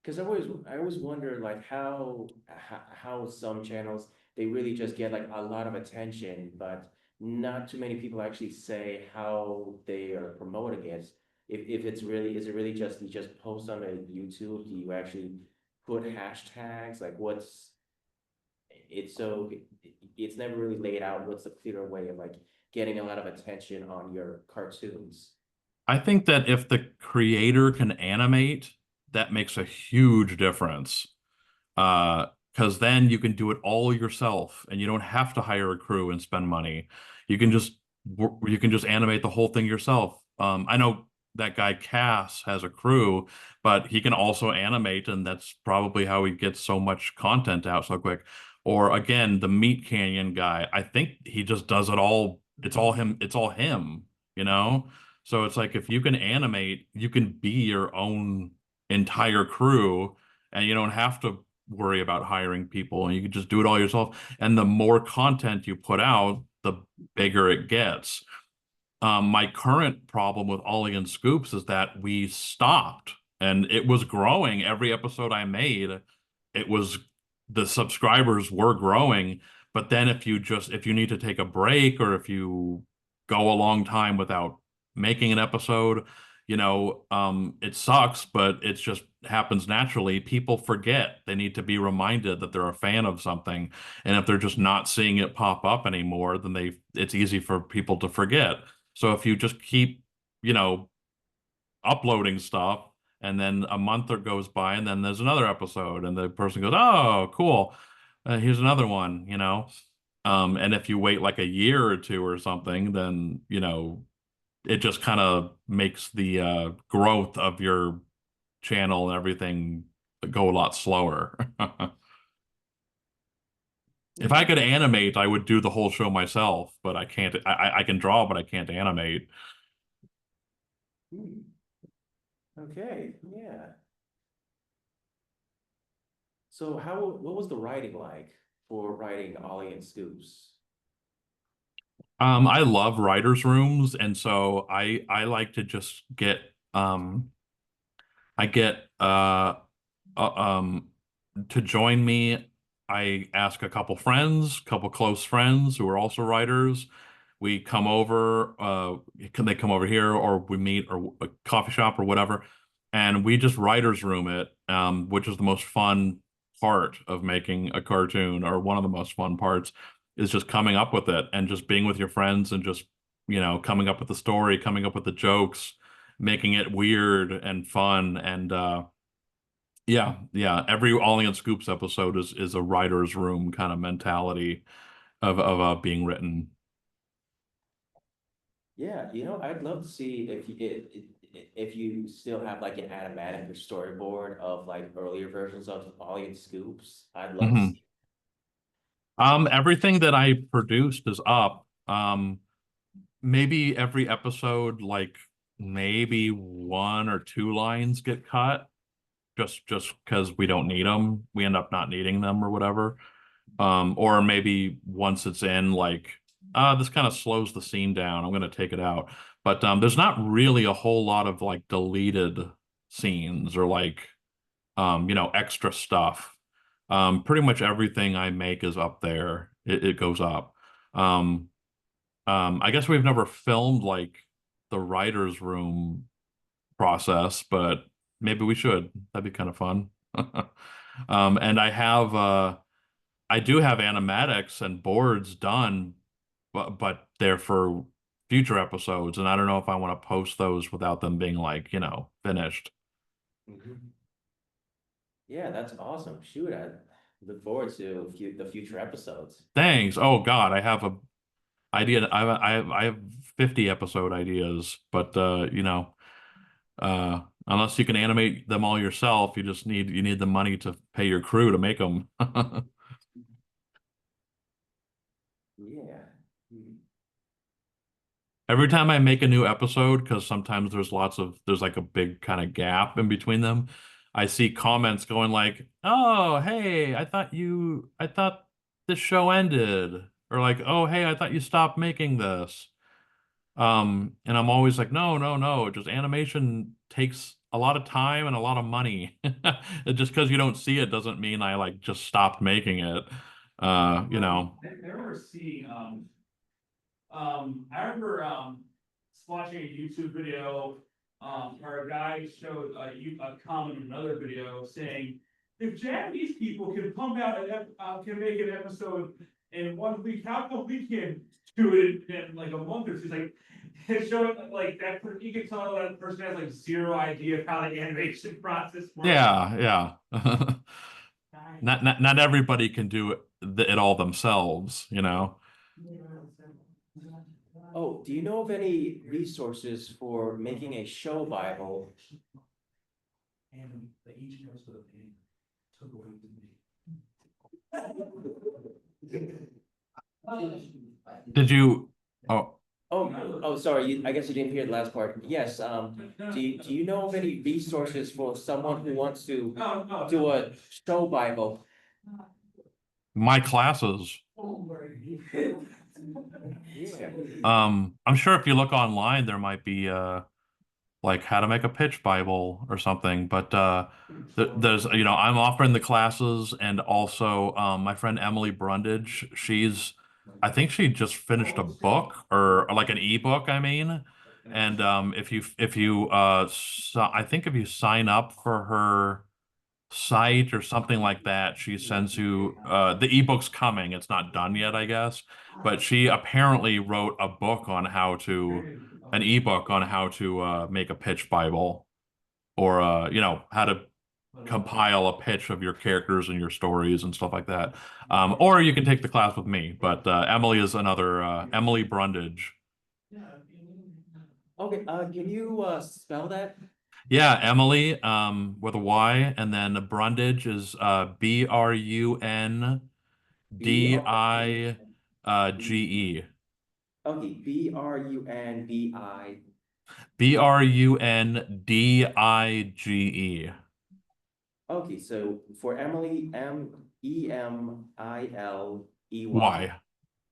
because I always wonder like how some channels they really just get like a lot of attention, but not too many people actually say how they are promoting it. If it's really is it really just you just post on a YouTube? Do you actually put hashtags? Like what's it's so it's never really laid out what's the clearer way of like getting a lot of attention on your cartoons. I think that if the creator can animate, that makes a huge difference. Because then you can do it all yourself and you don't have to hire a crew and spend money. You can just animate the whole thing yourself. I know that guy Cass has a crew, but he can also animate, and that's probably how he gets so much content out so quick. Or again, the Meat Canyon guy, I think he just does it all. It's all him, you know? So it's like if you can animate, you can be your own entire crew and you don't have to worry about hiring people and you can just do it all yourself. And the more content you put out, the bigger it gets. My current problem with Ollie and Scoops is that we stopped and it was growing every episode I made. It was the subscribers were growing, but then if you need to take a break or if you go a long time without making an episode, it sucks, but it just happens naturally. People forget. They need to be reminded that they're a fan of something. And if they're just not seeing it pop up anymore, then it's easy for people to forget. So if you just keep, you know, uploading stuff and then a month or goes by and then there's another episode and the person goes, "Oh, cool. Here's another one," you know. And if you wait like a year or two or something, then, it just kind of makes the growth of your channel and everything go a lot slower. If I could animate, I would do the whole show myself, but I can't. I can draw, but I can't animate. Hmm. Okay, yeah. So what was the writing like for writing Ollie and Scoops? I love writers' rooms, and so I like to just get I get uh um to join me. I ask a couple friends, couple close friends who are also writers. We come over, can they come over here or we meet or a coffee shop or whatever, and we just writers room it, which is the most fun part of making a cartoon, or one of the most fun parts is just coming up with it and just being with your friends and just, coming up with the story, coming up with the jokes, making it weird and fun. And yeah, yeah. Every Ollie and Scoops episode is a writer's room kind of mentality of being written. Yeah, I'd love to see if you still have like an animatic or storyboard of like earlier versions of Ollie and Scoops. I'd love to Mhm. see. Everything that I produced is up. Maybe every episode, like maybe one or two lines get cut, just because we don't need them. We end up not needing them or whatever. Or maybe once it's in, like, this kind of slows the scene down. I'm gonna take it out. But there's not really a whole lot of like deleted scenes or like extra stuff. Pretty much everything I make is up there. It goes up. Um, I guess we've never filmed like the writer's room process, but maybe we should. That'd be kind of fun. And I do have animatics and boards done, but they're for future episodes, and I don't know if I want to post those without them being like, finished. Mhm. Yeah, that's awesome. Shoot, I look forward to the future episodes. Thanks. Oh God, I have a idea. I have 50 episode ideas, but unless you can animate them all yourself, you need the money to pay your crew to make them. Yeah. Hmm. every time I make a new episode, because sometimes there's like a big kind of gap in between them, I see comments going like, "Oh, hey, I thought this show ended," or like, "Oh, hey, I thought you stopped making this." And I'm always like, no, no, no, just animation takes a lot of time and a lot of money. Just because you don't see it doesn't mean I like just stopped making it. You know. I remember seeing, I remember, watching a YouTube video, where a guy showed a comment in another video saying, if Japanese people can pump out can make an episode in 1 week, how come we can't do it in like a month or two? It's like, it's showing like that, you can tell that person has like zero idea of how the animation process works. Yeah, yeah. Not everybody can do it all themselves, you know. Oh, do you know of any resources for making a show Bible? And the each knows what they took away from me. Did you? Oh, Oh, sorry, I guess you didn't hear the last part. Yes, do you know of any resources for someone who wants to do a show Bible? my classes. Yeah. I'm sure if you look online, there might be like how to make a pitch Bible or something. But there's, I'm offering the classes, and also my friend Emily Brundage, I think she just finished a book, or like an ebook, I mean. And I think if you sign up for her site or something like that, she sends you the ebook's coming. It's not done yet, I guess, but she apparently wrote an ebook on how to make a pitch Bible, or how to compile a pitch of your characters and your stories and stuff like that. Or you can take the class with me, but Emily is another Emily Brundage. Okay, can you spell that? Yeah, Emily, with a Y, and then Brundage is Brundige. Okay, Brunbi. Brundige. Okay, so for Emily, Emily. Y.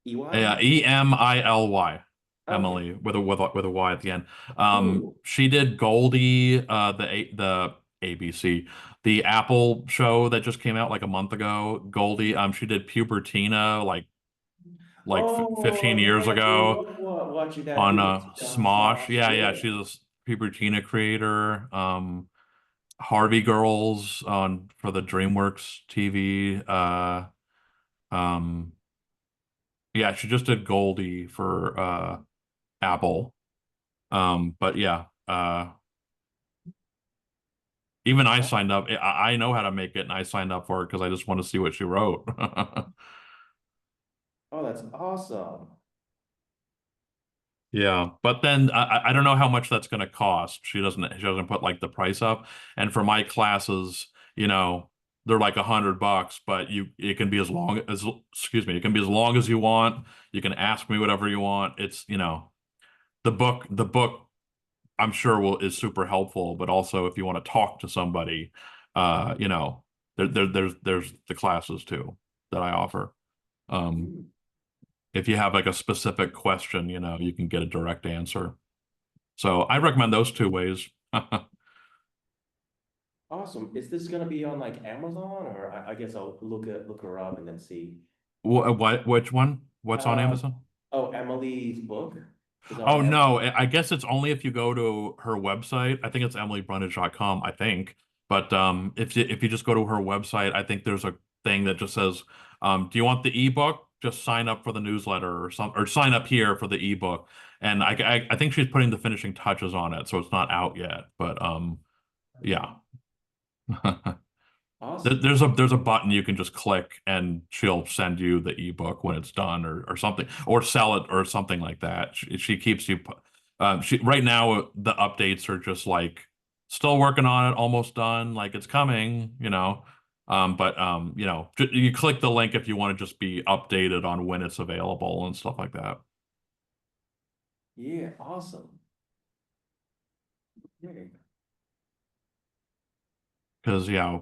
EY? Yeah, Emily. Okay. Emily with a Y at the end. Cool. She did Goldie, the ABC, the Apple show that just came out like a month ago. Goldie, she did Pubertina like Oh, 15 years yeah, I ago love watching that on people Smosh. Smosh, Yeah, yeah, yeah. she's a Pubertina creator. Harvey Girls on for the DreamWorks TV. Um, yeah, she just did Goldie for Apple. But yeah, even I signed up. I know how to make it, and I signed up for it because I just want to see what she wrote. Oh, that's awesome. Yeah, but then I don't know how much that's going to cost. She doesn't put like the price up. And for my classes, they're like $100, but it can be as long as excuse me, it can be as long as you want. You can ask me whatever you want. It's the book I'm sure is super helpful, but also if you want to talk to somebody, there's the classes too that I offer. Um, if you have like a specific question, you can get a direct answer. So I recommend those two ways. Awesome. Is this gonna be on like Amazon, or I guess I'll look her up and then see. Which one? What's on Uh, Amazon? oh, Emily's book is on Oh Amazon. no, I guess it's only if you go to her website. I think it's emilybrundage.com, I think. But if you just go to her website, I think there's a thing that just says, do you want the ebook? Just sign up for the newsletter or sign up here for the ebook. And I think she's putting the finishing touches on it, so it's not out yet. But yeah. Awesome. There's a button you can just click, and she'll send you the ebook when it's done, or something, or sell it or something like that. She keeps you. She right now the updates are just like still working on it, almost done, like it's coming, But you click the link if you want to just be updated on when it's available and stuff like that. Yeah, awesome. Okay. Because yeah,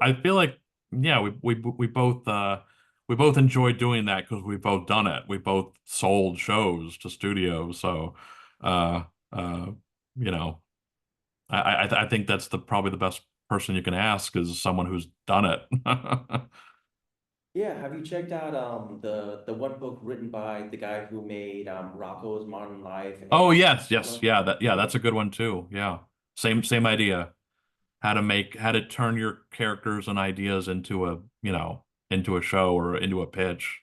I feel like yeah, we both enjoy doing that because we both done it. We both sold shows to studios, so uh uh you know, I think that's the probably the best person you can ask is someone who's done it. Yeah, have you checked out the one book written by the guy who made Rocco's Modern Life Oh and yes, yeah, that's a good one too. Yeah. Same idea. How to turn your characters and ideas into a, into a show or into a pitch,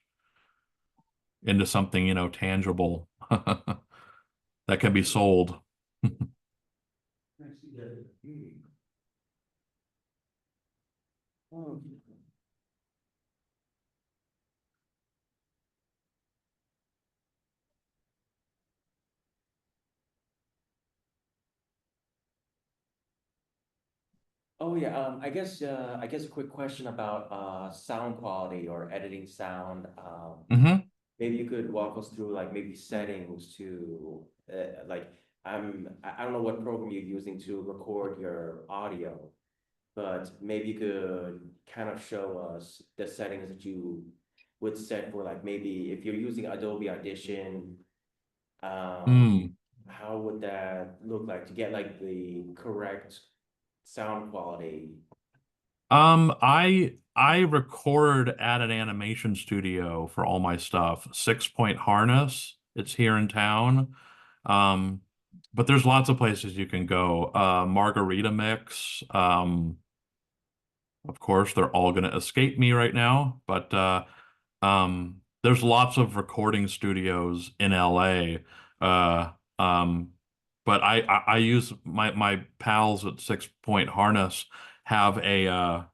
into something, tangible that can be sold. Oh, oh yeah, I guess a quick question about sound quality or editing sound. Hmm. Maybe you could walk us through like maybe settings to like I don't know what program you're using to record your audio, but maybe you could kind of show us the settings that you would set for like maybe if you're using Adobe Audition, um, Mm. how would that look like to get like the correct sound quality? I record at an animation studio for all my stuff. 6 Point Harness. It's here in town. Um, but there's lots of places you can go. Margarita Mix. Of course, they're all gonna escape me right now, but there's lots of recording studios in LA. Uh, um, but I use my pals at 6 Point Harness have a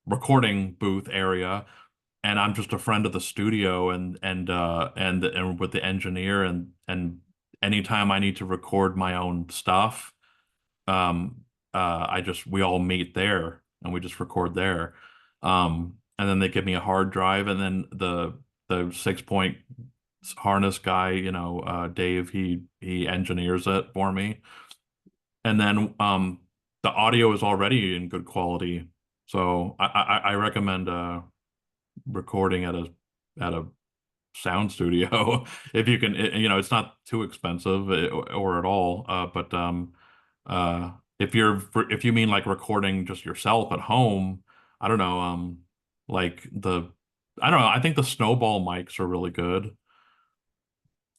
recording booth area, and I'm just a friend of the studio and with the engineer and anytime I need to record my own stuff, um we all meet there and we just record there. And then they give me a hard drive, and then the 6 Point Harness guy, Dave, he engineers it for me. And then the audio is already in good quality. So I recommend recording at a sound studio if you can. It's not too expensive or at all, but uh if you mean like recording just yourself at home, I don't know, like I don't know, I think the snowball mics are really good.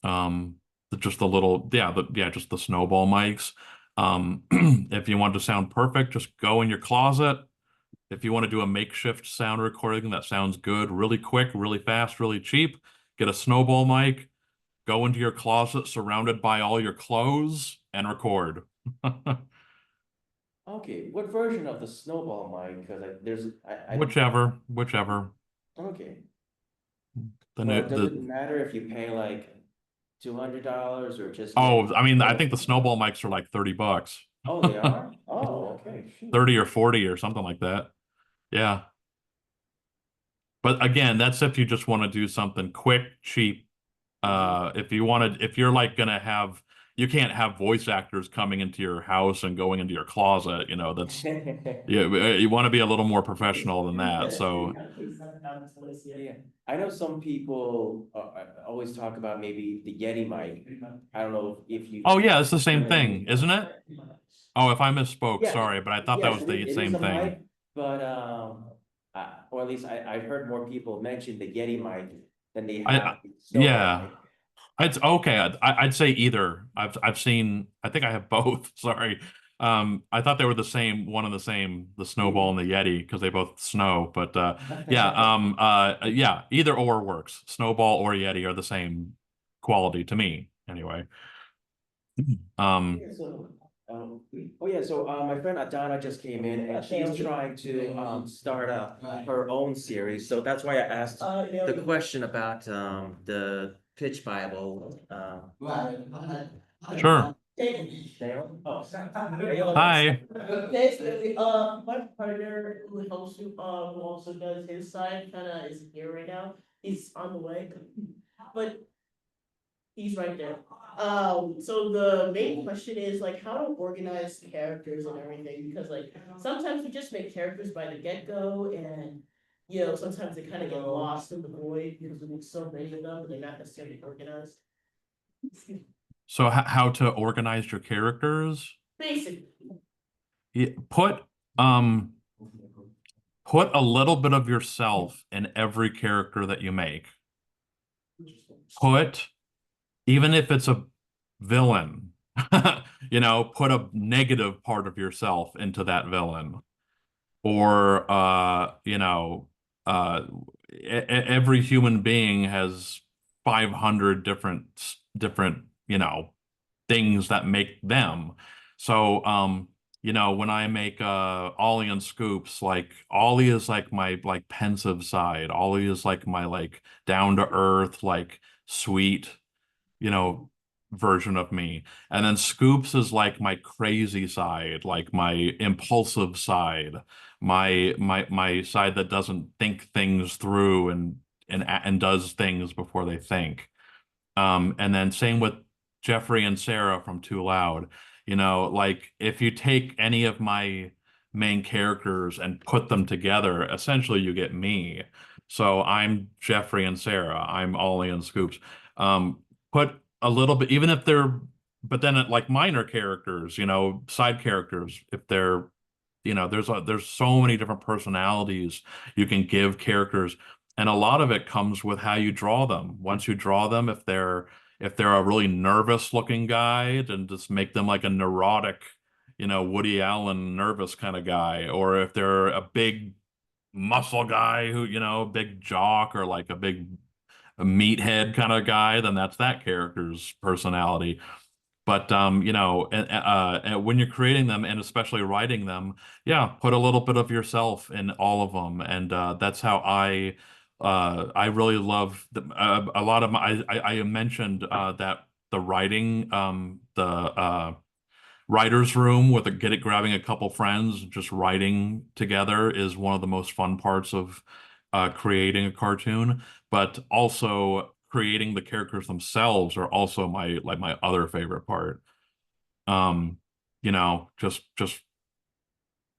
um just the little, just the snowball mics. If you want to sound perfect, just go in your closet. If you want to do a makeshift sound recording that sounds good, really quick, really fast, really cheap, get a snowball mic, go into your closet surrounded by all your clothes and record. Okay, what version of the snowball mic? Because I Whichever. okay. The new, But does it the matter if you pay like $200 or just get? Oh, I mean, I think the snowball mics are like $30, Oh, they are? Oh, okay, shoot. 30 or 40 or something like that. Yeah. But again, that's if you just want to do something quick, cheap. If you're like gonna have, you can't have voice actors coming into your house and going into your closet, that's, yeah, you want to be a little more professional than that. So, Yeah, I know some people always talk about maybe the Yeti mic. I don't know if you. oh yeah, it's the same thing, isn't it? Oh, if I misspoke, Yeah, sorry, but I thought that yes, was the it is same a thing. mic, but or at least I've heard more people mention the Yeti mic than they I have the snowball yeah. mic. It's okay. I'd say either. I've seen. I think I have both. Sorry. I thought they were the same, one and the same, the snowball and the Yeti, because they both snow. But yeah. Yeah. Either or works. Snowball or Yeti are the same quality to me, anyway. Um. Yeah, oh yeah, so my friend Adana just came in and she's trying to start her own series. So that's why I asked the question about the pitch Bible. Sure. Dale? Oh, Hi. Basically, my partner who helps you, who also does his side, kinda is here right now. He's on the way. But He's right there. So the main question is like how to organize characters and everything, because like sometimes we just make characters by the get-go and you know, sometimes they kind of get lost in the void because we make so many of them and they're not necessarily organized. So how to organize your characters? Basically. Yeah, um put a little bit of yourself in every character that you make. Put, even if it's a villain, you know, put a negative part of yourself into that villain. Or you know, every human being has 500 different, you know, things that make them. So, you know, when I make Ollie and Scoops, like Ollie is like my like pensive side. Ollie is like my like down to earth, like sweet, you know, version of me. And then Scoops is like my crazy side, like my impulsive side, my side that doesn't think things through and does things before they think. And then same with Jeffrey and Sarah from Too Loud. You know, like if you take any of my main characters and put them together, essentially you get me. So I'm Jeffrey and Sarah. I'm Ollie and Scoops. Put a little bit, even if they're, but then like minor characters, you know, side characters, if they're, you know, there's so many different personalities you can give characters, and a lot of it comes with how you draw them. Once you draw them, if they're a really nervous looking guy, then just make them like a neurotic, you know, Woody Allen nervous kind of guy. Or if they're a big muscle guy who, you know, big jock or like a meathead kind of guy, then that's that character's personality. But you know, and when you're creating them and especially writing them, yeah, put a little bit of yourself in all of them, and that's how I really love a lot of my. I mentioned that the writing, the writer's room with grabbing a couple friends, just writing together is one of the most fun parts of creating a cartoon. But also creating the characters themselves are also my other favorite part. Um, you know, just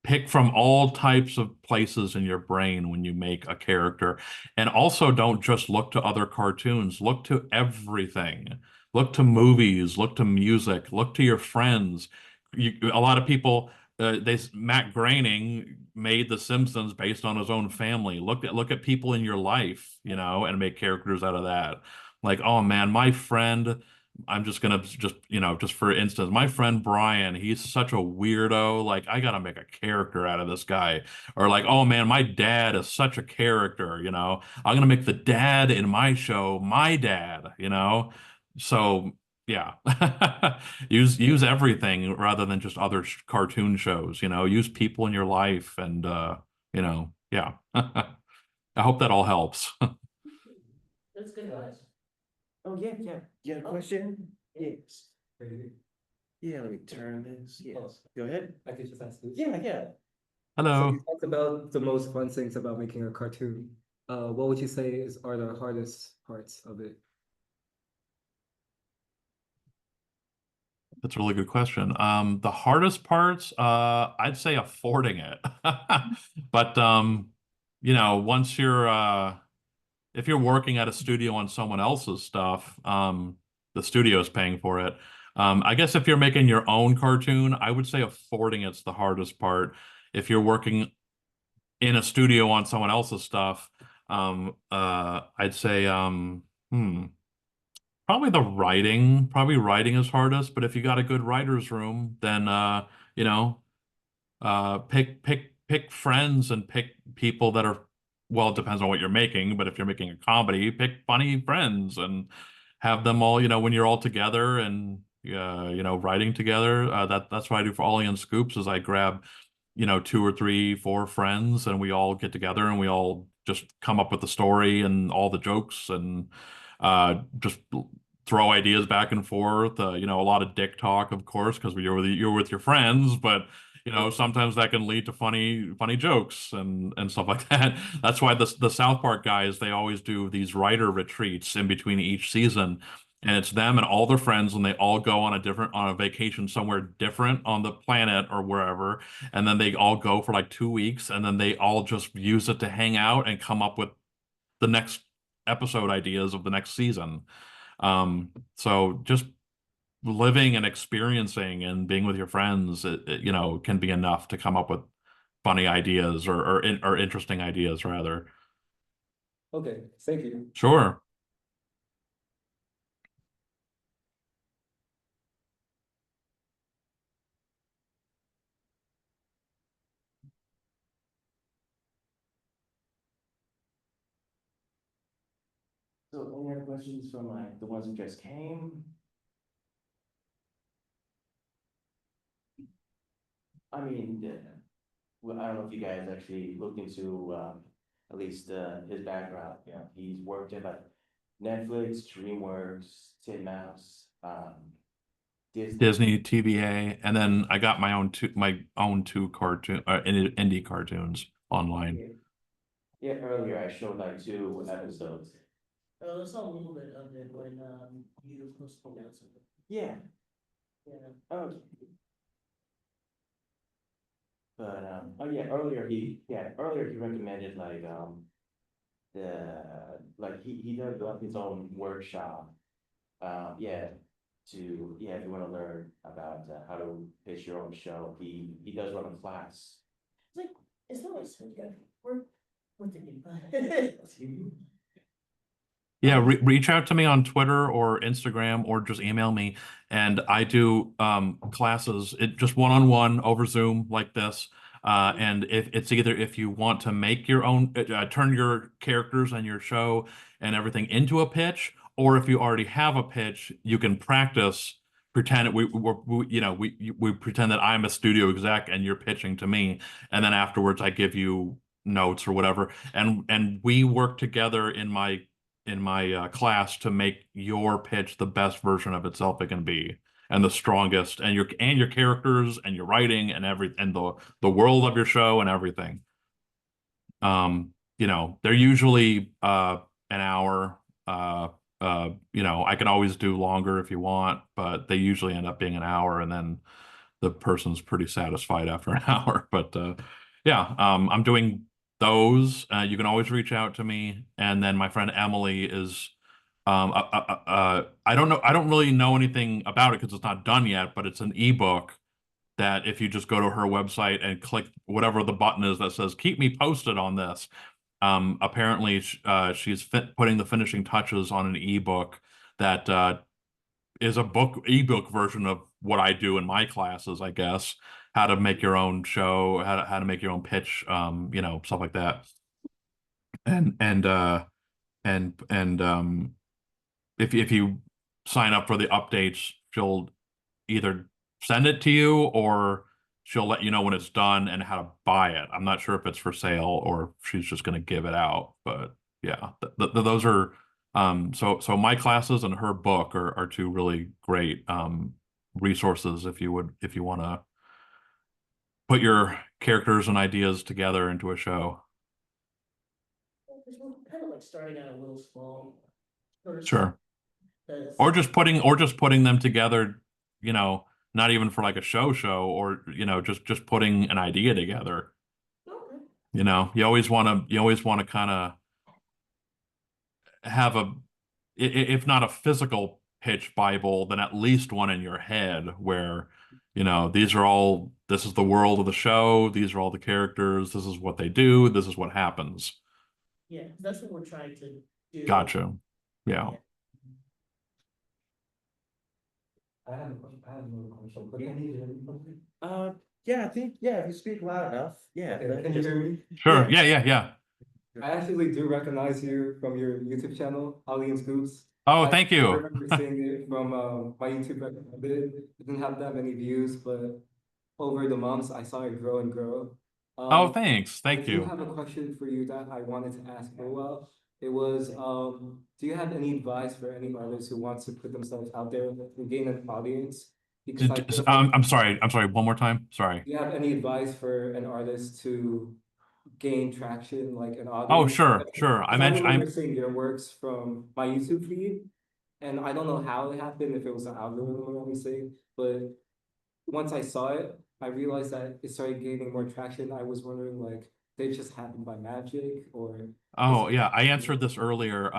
pick from all types of places in your brain when you make a character. And also don't just look to other cartoons, look to everything. Look to movies, look to music, look to your friends. A lot of people Matt Groening made The Simpsons based on his own family. Look at people in your life, you know, and make characters out of that. Like, oh man, my friend I'm just gonna just you know just for instance, my friend Brian, he's such a weirdo. Like I gotta make a character out of this guy. Or like, oh man, my dad is such a character. You know, I'm gonna make the dad in my show my dad. You know, so yeah, use everything rather than just other cartoon shows. You know, use people in your life and you know, yeah. I hope that all helps. That's good advice. Oh, yeah, yeah. You had a question? Yes. Yeah, let me turn this. Yes. Go ahead. I could just ask this. Yeah, yeah. So Hello. you talked about the most fun things about making a cartoon. What would you say are the hardest parts of it? That's a really good question. The hardest parts, I'd say affording it. But you know, once you're if you're working at a studio on someone else's stuff, the studio is paying for it. I guess if you're making your own cartoon, I would say affording it's the hardest part. If you're working in a studio on someone else's stuff, I'd say probably the writing. Probably writing is hardest, but if you got a good writer's room, then you know, pick friends and pick people that are, well, it depends on what you're making, but if you're making a comedy, pick funny friends and have them all, you know, when you're all together and you know, writing together. That's what I do for Ollie and Scoops is I grab, you know, two or three, four friends and we all get together and we all just come up with the story and all the jokes and just throw ideas back and forth. You know, a lot of dick talk, of course, because you're with your friends, but you know, sometimes that can lead to funny jokes and stuff like that. That's why the South Park guys, they always do these writer retreats in between each season And it's them and all their friends, and they all go on a vacation somewhere different on the planet or wherever. And then they all go for like 2 weeks, and then they all just use it to hang out and come up with the next episode ideas of the next season. So just living and experiencing and being with your friends, can be enough to come up with funny ideas or interesting ideas rather. Okay, thank you. Sure. So any other questions from like the ones who just came? I mean, well, I don't know if you guys actually looked into at least his background. Yeah, he's worked at like Netflix, DreamWorks, Titmouse, Disney, TVA, and then I got my own two cartoon indie cartoons online. Yeah, earlier I showed like 2 episodes. I saw a little bit of it when, you were supposed to announce it. Yeah. Yeah. Oh. But oh yeah, earlier he recommended like he does like his own workshop. Yeah, if you want to learn about how to pitch your own show, he does run a class. It's not like, so you gotta work with it. Yeah, reach out to me on Twitter or Instagram or just email me. And I do classes, just one-on-one over Zoom like this. And if you want to make your own, turn your characters and your show and everything into a pitch, or if you already have a pitch, you can practice, pretend we pretend that I'm a studio exec and you're pitching to me, and then afterwards I give you notes or whatever, and we work together in my class to make your pitch the best version of itself it can be, and the strongest, and your characters and your writing and the world of your show and everything. They're usually an hour. I can always do longer if you want, but they usually end up being an hour, and then the person's pretty satisfied after an hour. But yeah, I'm doing those. You can always reach out to me. And then my friend Emily is, I don't know, I don't really know anything about it because it's not done yet, but it's an ebook that if you just go to her website and click whatever the button is that says keep me posted on this, apparently she's putting the finishing touches on an ebook that is a ebook version of what I do in my classes, I guess. How to make your own show, how to make your own pitch, stuff like that. And if you sign up for the updates, she'll either send it to you or she'll let you know when it's done and how to buy it. I'm not sure if it's for sale or if she's just going to give it out, but yeah, those are so my classes and her book are two really great resources if you want to put your characters and ideas together into a show. Because we're kind of like starting out a little small first. Sure. Because Or just putting them together, not even for like a show or just putting an idea together. okay. You always want to kind of have if not a physical pitch Bible, then at least one in your head where, this is the world of the show, these are all the characters, this is what they do, this is what happens. Yeah, that's what we're trying to do. Gotcha. Yeah. I have another question, but can you hear me? Yeah, I think, if you speak loud enough, Okay, can you hear me? Sure. Yeah. I actually do recognize you from your YouTube channel, Holly and Scoops. Oh, I thank you. remember seeing it from my YouTube recommended. It didn't have that many views, but over the months I saw it grow and grow. Oh, thanks. Thank I do you. have a question for you that I wanted to ask for a while. It was, do you have any advice for any artists who wants to put themselves out there and gain an audience? Because I feel like, I'm sorry. One more time. Sorry. do you have any advice for an artist to gain traction, like an Oh, audience? sure. Because I I'm remember seeing your works from my YouTube feed, and I don't know how it happened, if it was an algorithm or anything, but once I saw it, I realized that it started gaining more traction. I was wondering, like, did it just happen by magic, or is Oh it? yeah, I answered this earlier.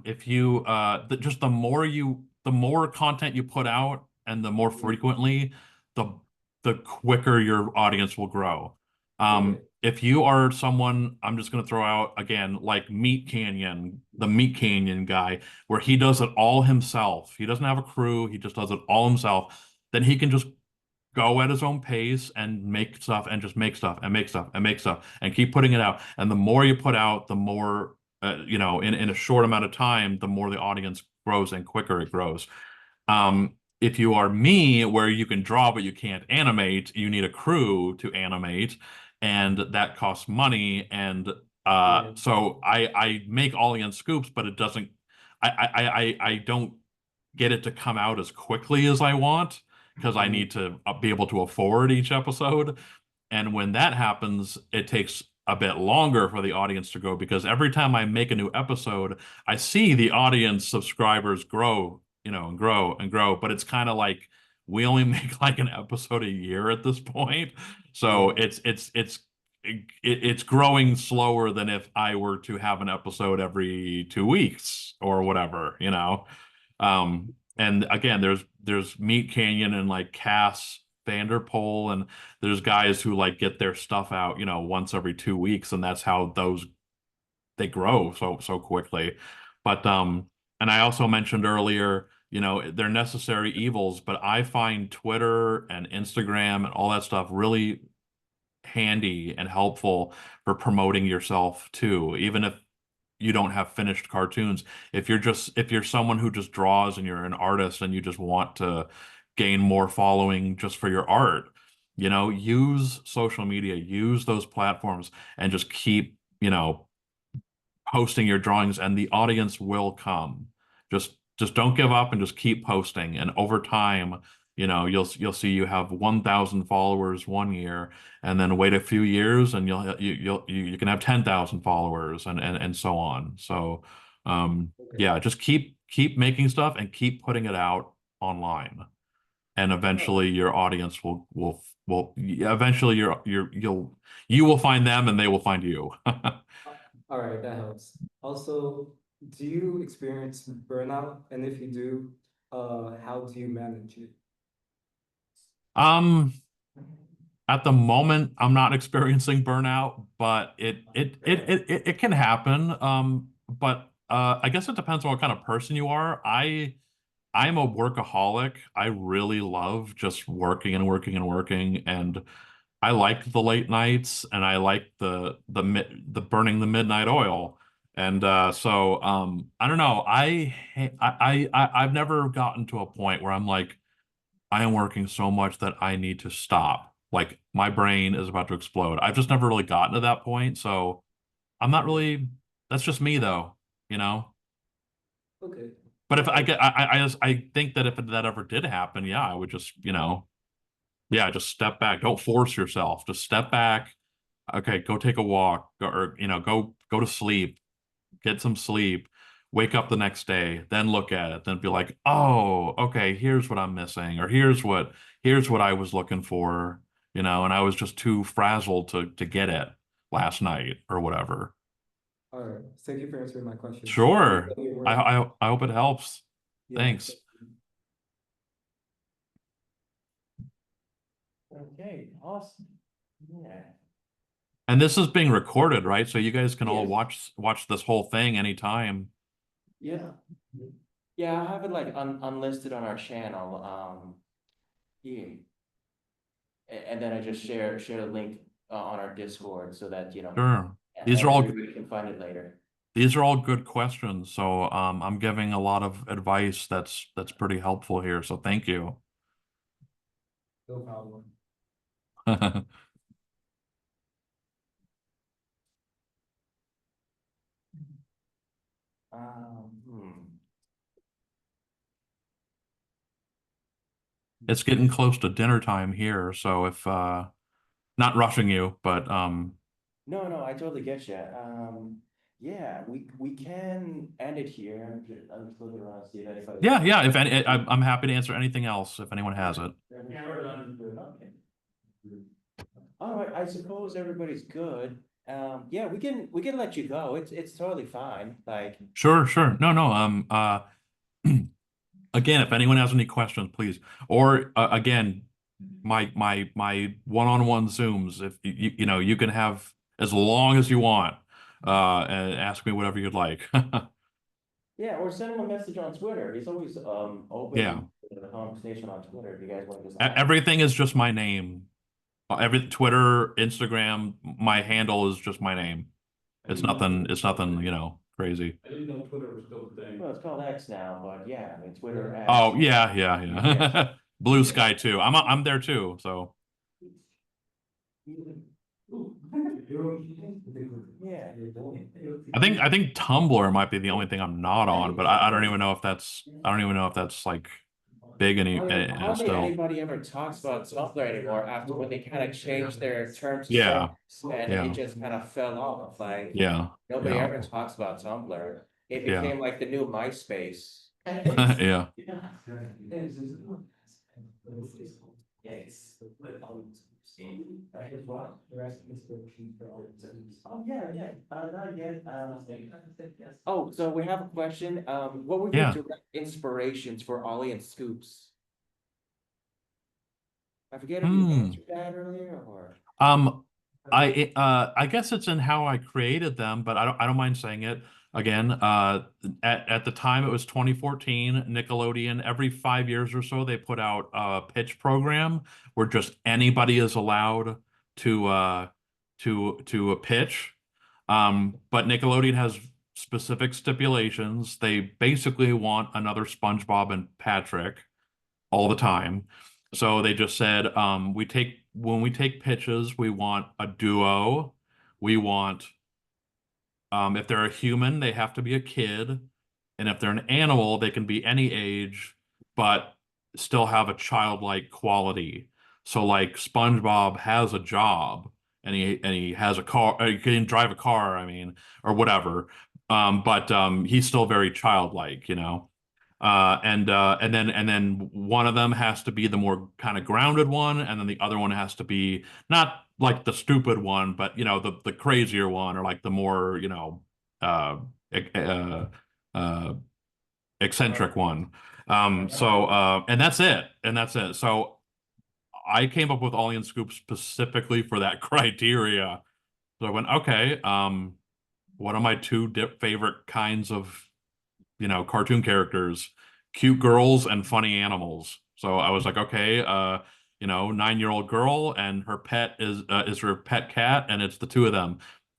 If you just the more content you put out and the more frequently, the the quicker your audience will grow. Okay. If you are someone, I'm just gonna throw out again, like Meat Canyon, the Meat Canyon guy, where he does it all himself. He doesn't have a crew, he just does it all himself. Then he can just go at his own pace and make stuff and just make stuff and make stuff and make stuff and keep putting it out. And the more you put out, the more, in a short amount of time, the more the audience grows and quicker it grows. If you are me, where you can draw but you can't animate, you need a crew to animate, and that costs money. And Yeah. so I make Ollie and Scoops, but it doesn't. I don't get it to come out as quickly as I want because I Mhm. need to be able to afford each episode. And when that happens, it takes a bit longer for the audience to grow because every time I make a new episode, I see the audience subscribers grow, and grow and grow. But it's kind of like we only make like an episode a year at this point. So Yeah. it's growing slower than if I were to have an episode every 2 weeks or whatever. And again, there's Meat Canyon and like Cass Vanderpool, and there's guys who like get their stuff out, once every 2 weeks, and that's how those they grow so quickly. But and I also mentioned earlier, they're necessary evils, but I find Twitter and Instagram and all that stuff really handy and helpful for promoting yourself too, even if you don't have finished cartoons. If you're someone who just draws and you're an artist and you just want to gain more following just for your art, use social media, use those platforms and just keep, posting your drawings and the audience will come. Just don't give up and just keep posting. And over time, you'll see you have 1,000 followers one year, and then wait a few years and you can have 10,000 followers and so on. So Okay. yeah, just keep making stuff and keep putting it out online. And eventually your audience will eventually you will find them and they will find you. All right, that helps. Also, do you experience burnout? And if you do, how do you manage it? Um, at the moment, I'm not experiencing burnout, but it can happen. But I guess it depends on what kind of person you are. I'm a workaholic. I really love just working and working and working, and I like the late nights, and I like the burning the midnight oil. And so I don't know. I've never gotten to a point where I'm like, I am working so much that I need to stop. Like my brain is about to explode. I've just never really gotten to that point. So I'm not really, that's just me though, you know? Okay. But if That I helps. get, I think that if that ever did happen, yeah, I would just, yeah, just step back. Don't force yourself. Just step back. Okay, go take a walk or, go to sleep, get some sleep, wake up the next day, then look at it, then be like, oh, okay, here's what I'm missing, or here's what I was looking for, and I was just too frazzled to get it last night or whatever. All right. Thank you for answering my questions. Keep Sure. up your I work. I, I hope it helps. Yeah. Thanks. Okay, awesome. Yeah. And this is being recorded, right? So you guys can all Yes. watch this whole thing anytime. Yeah. Yeah, I have it like unlisted on our channel. Yeah. And then I just share a link on our Discord so that, Sure. These are all everybody can find it later. These are all good questions. So I'm giving a lot of advice that's pretty helpful here. So thank you. No problem. Hmm. It's getting close to dinner time here, so if not rushing you, but No, I totally get you. Yeah, we can end it here. I'm just looking around to see if anybody. Yeah, yeah. If any, I'm happy to answer anything else if anyone has it. Okay. All right, I suppose everybody's good. Yeah, we can let you go. It's totally fine. Like, Sure, sure. No, no. Again, if anyone has any questions, please. Or again, my one-on-one Zooms. If you know, you can have as long as you want. And ask me whatever you'd like. yeah, or send him a message on Twitter. He's always Yeah. open to the conversation on Twitter if you guys want to just ask. Everything is just my name. Every Twitter, Instagram, my handle is just my name. It's nothing, you know, crazy. I didn't know Twitter was still a thing. Well, it's called X now, but yeah, I mean Twitter X. Oh, yeah, yeah, yeah. Blue Sky too. I'm there too, so. Yeah. I think Tumblr might be the only thing I'm not on, but I don't even know if that's like big any I mean, hardly still. anybody ever talks about Tumblr anymore after when they kind of changed their terms of Yeah, service and yeah. it just kind of fell off. Like Yeah, nobody yeah. ever talks about Tumblr. It Yeah. became like the new MySpace. Yeah. Oh, yeah, yeah, not yet, oh, so we have a question, what were your Yeah. direct inspirations for Ollie and Scoops? I forget if you answered that earlier, or? I guess it's in how I created them, but I don't mind saying it again. At the time it was 2014, Nickelodeon, every 5 years or so they put out a pitch program where just anybody is allowed to to a pitch. But Nickelodeon has specific stipulations. They basically want another SpongeBob and Patrick all the time. So they just said, when we take pitches, we want a duo. We want, if they're a human, they have to be a kid. And if they're an animal, they can be any age, but still have a childlike quality. So like SpongeBob has a job and he has a car, he can drive a car, I mean, or whatever. But he's still very childlike, you know. And then one of them has to be the more kind of grounded one, and then the other one has to be not like the stupid one, but you know, the crazier one, or like the more, you know, uh, e- uh, eccentric one. And that's it. And that's it. So I came up with Ollie and Scoop specifically for that criteria. So I went, okay, what are my two favorite kinds of, you know, cartoon characters? Cute girls and funny animals. So I was like, okay, you know, 9-year-old girl and her pet is her pet cat, and it's the two of them.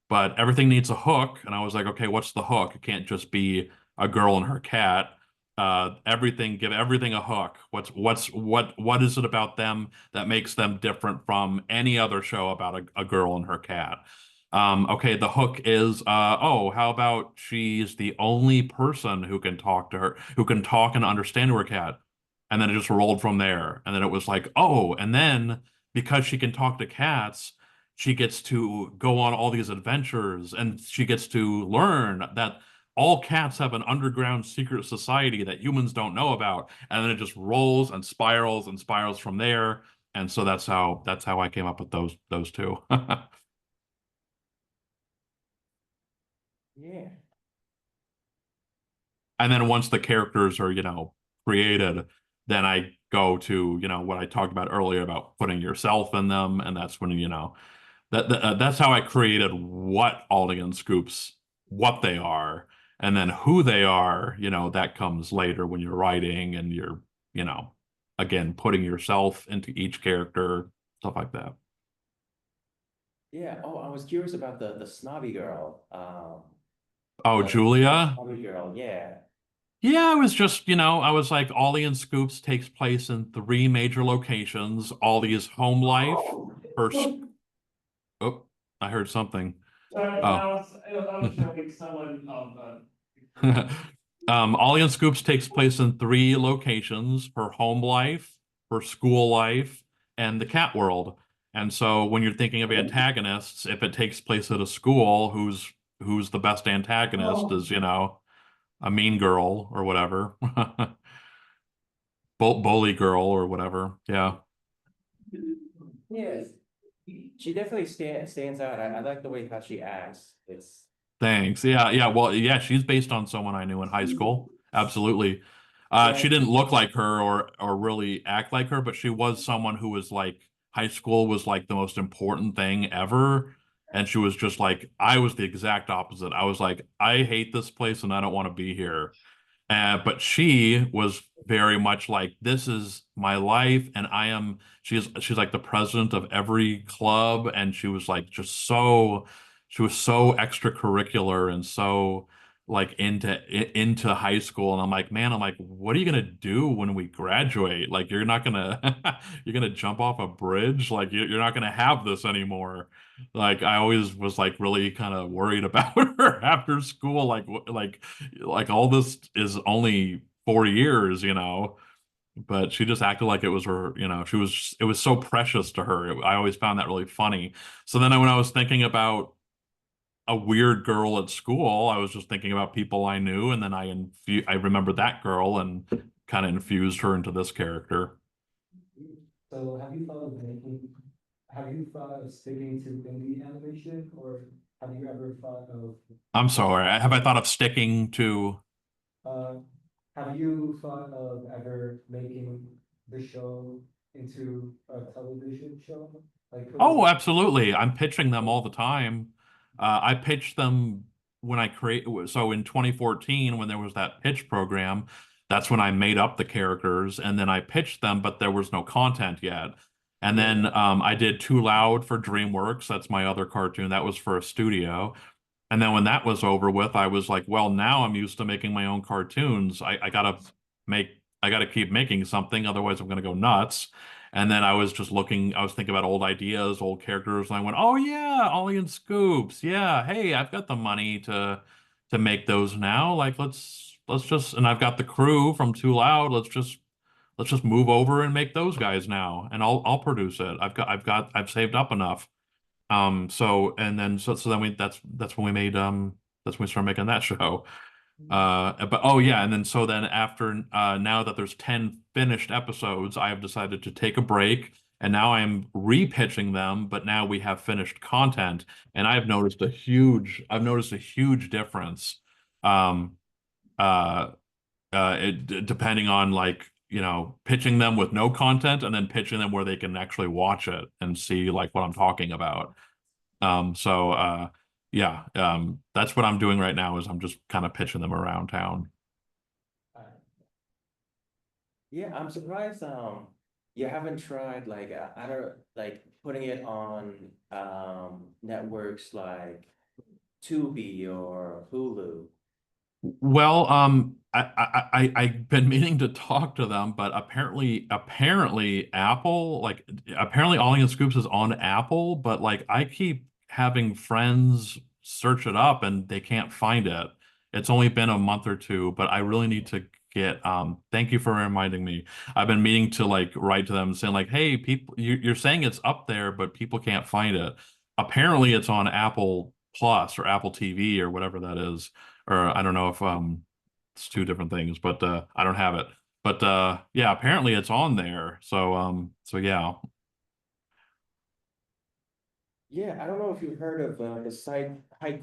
But everything needs a hook, and I was like, okay, what's the hook? It can't just be a girl and her cat. Give everything a hook. What is it about them that makes them different from any other show about a girl and her cat? Okay, the hook is, oh, how about she's the only person who can talk to her, who can talk and understand her cat. And then it just rolled from there. And then it was like, oh, and then because she can talk to cats, she gets to go on all these adventures and she gets to learn that all cats have an underground secret society that humans don't know about. And then it just rolls and spirals from there. And so that's how I came up with those two. Yeah. And then once the characters are, you know, created, then I go to, you know, what I talked about earlier about putting yourself in them, and that's when, you know, that's how I created what Ollie and Scoops, what they are, and then who they are, you know, that comes later when you're writing and you're, you know, again, putting yourself into each character, stuff like that. Yeah, oh, I was curious about the snobby girl, Oh, Julia? snobby girl, yeah. Yeah, I was just, you know, I was like, Ollie and Scoops takes place in three major locations. Ollie's home life, her, oh, I heard something. Sorry, Oh. I was showing someone of, Ollie and Scoops takes place in three locations: her home life, her school life, and the cat world. And so when you're thinking of antagonists, if it takes place at a school, who's who's the best antagonist is, you know, a mean girl or whatever. Bully girl or whatever. Yeah. Yes, she definitely stands out. I like the way how she acts. It's Thanks. Yeah, yeah. Well, yeah, she's based on someone I knew in high school. Absolutely. She yeah, didn't look like her or really act like her, but she was someone who was like high school was like the most important thing ever. And she was just like, I was the exact opposite. I was like, I hate this place and I don't want to be here. But she was very much like, this is my life, and she's like the president of every club, and she was like she was so extracurricular and so like into high school. And I'm like, man, I'm like, what are you gonna do when we graduate? Like, you're not gonna you're gonna jump off a bridge? Like, you're not gonna have this anymore. Like, I always was like really kind of worried about her after school. Like all this is only 4 years, you know, but she just acted like it was her, you know, it was so precious to her. I always found that really funny. So then when I was thinking about a weird girl at school, I was just thinking about people I knew, and then I remembered that girl and kind of infused her into this character. So have you thought of sticking to indie animation, or have you ever thought of, I'm sorry. Have I thought of sticking to? uh, have you thought of ever making the show into a television show? Like putting Oh, it, absolutely. I'm pitching them all the time. I pitched them when so in 2014, when there was that pitch program, that's when I made up the characters and then I pitched them, but there was no content yet. And then yeah, I did Too Loud for DreamWorks. That's my other cartoon. That was for a studio. And then when that was over with, I was like, well, now I'm used to making my own cartoons. I gotta keep making something, otherwise I'm gonna go nuts. And then I was thinking about old ideas, old characters, and I went, oh yeah, Ollie and Scoops. Yeah, hey, I've got the money to make those now. Like let's just and I've got the crew from Too Loud. Let's just move over and make those guys now, and I'll produce it. I've saved up enough. So then that's when we made that's when we started making that show. But oh yeah, and then so then after now that there's 10 finished episodes, I have decided to take a break, and now I'm repitching them, but now we have finished content, and I've noticed a huge difference. Um uh Depending on like, you know, pitching them with no content and then pitching them where they can actually watch it and see like what I'm talking about. So yeah, that's what I'm doing right now is I'm just kind of pitching them around town. yeah, I'm surprised you haven't tried like I don't like putting it on networks like Tubi or Hulu. Well, I've been meaning to talk to them, but apparently Apple, like apparently Ollie and Scoops is on Apple, but like I keep having friends search it up and they can't find it. It's only been a month or two, but I really need to get thank you for reminding me. I've been meaning to like write to them saying like, hey, people, you're saying it's up there, but people can't find it. Apparently it's on Apple Plus or Apple TV or whatever that is, or I don't know if it's two different things, but I don't have it. But yeah, apparently it's on there. So yeah. Yeah, I don't know if you've heard of the site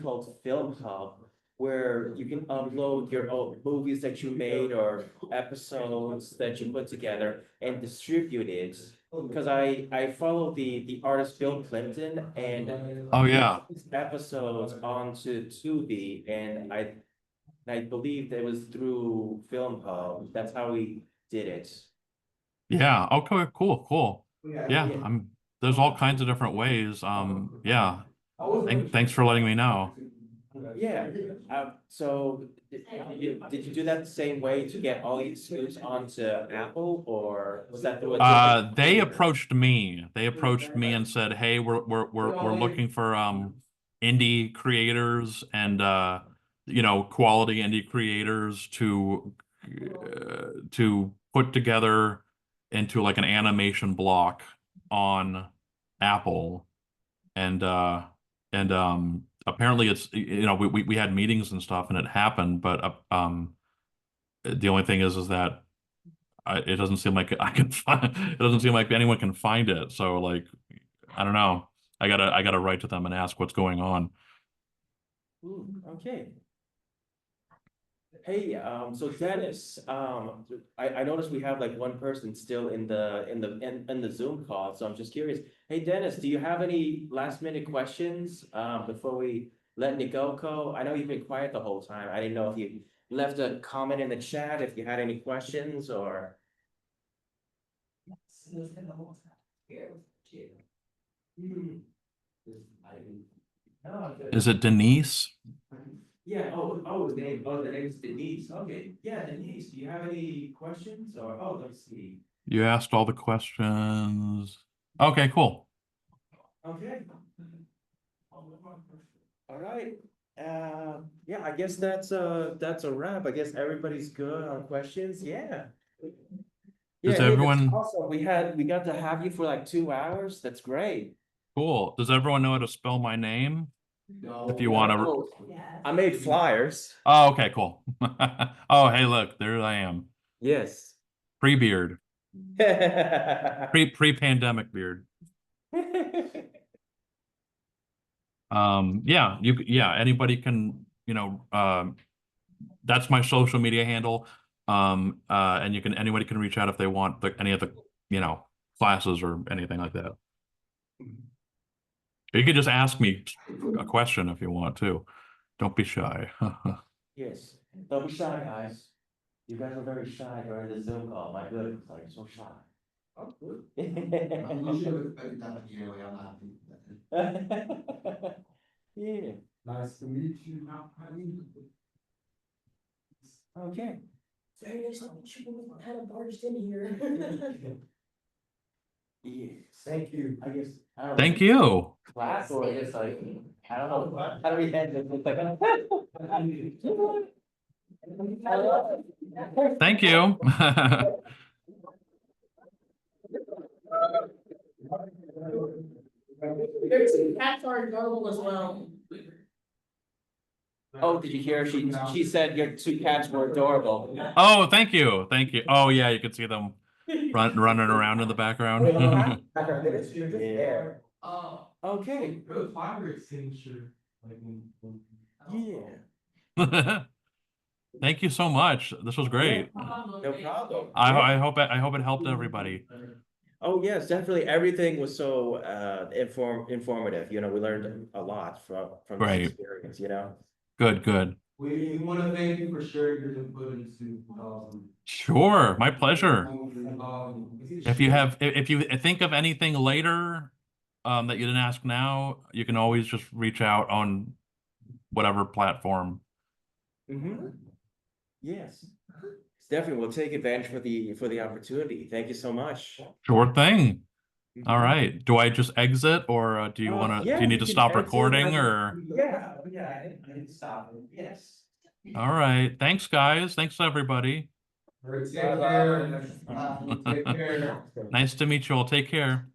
called Film Hub, where you can upload your own movies that you made or episodes that you put together and distribute it. Because I follow the artist Bill Clinton and Oh he yeah. puts episodes onto Tubi, and I believe that was through Film Hub. That's how we did it. Yeah. Okay, cool. Yeah, Yeah. there's all kinds of different ways. Yeah. Thanks for letting me know. Yeah, so did you do that the same way to get all these scoops onto Apple, or was that through a different They player? approached me. They approached me and said, "Hey, we're looking for indie creators and you know, quality indie creators to put together into like an animation block on Apple." And apparently it's, we had meetings and stuff and it happened, but the only thing is that it doesn't seem like I can find, it doesn't seem like anyone can find it. So like, I don't know. I gotta write to them and ask what's going on. Okay. Hey, so Dennis, I noticed we have like one person still in the Zoom call, so I'm just curious. Hey, Dennis, do you have any last minute questions, before we let Nico go? I know you've been quiet the whole time. I didn't know if you left a comment in the chat, if you had any questions or. Is it Denise? Yeah, the name's Denise, okay, yeah, Denise, do you have any questions, or, let's see. You asked all the questions. Okay, cool. Okay. All right, yeah, I guess that's a wrap, I guess everybody's good on questions, yeah. Yeah, Does hey, that's everyone, awesome, we got to have you for like 2 hours, that's great. cool. Does everyone know how to spell my name? If you want to, Oh, I made flyers. oh, okay, cool. Oh, hey, look, there I am. Yes. Pre-beard, pre-pandemic beard. Yeah, anybody can, that's my social media handle. And anybody can reach out if they want any of the, classes or anything like that. You could just ask me a question if you want to. Don't be shy. Yes, don't be shy, guys. You guys are very shy during the Zoom call, my goodness, like so shy. Yeah. Nice to meet you. Okay. Very nice to meet you, kind of barged in here. Yes. Thank you. I guess. I don't know, Thank you. class or just like, I don't know, how do we end this? It's like. Thank you. Cats are adorable as well. Oh, did you hear? She said your 2 cats were adorable. Oh, thank you. Thank you. Oh, yeah, you can see them running around in the background. Yeah. Okay. Yeah. Thank you so much. This was great. No problem. I hope it helped everybody. Oh, yes, definitely. Everything was so informative. We learned a lot from this Great. experience, Good. We want to thank you for sharing your input into, Sure, my pleasure. If you have. think of anything later that you didn't ask now, you can always just reach out on whatever platform. Yes. Definitely, we'll take advantage for the opportunity. Thank you so much. Sure thing. All right. Do I just exit or do you want to, Yeah, do you need to can stop exit. recording or? Yeah, I didn't stop it. Yes. All right. Thanks, guys. Thanks, everybody. Take care. Take care. Nice to meet you all. Take care.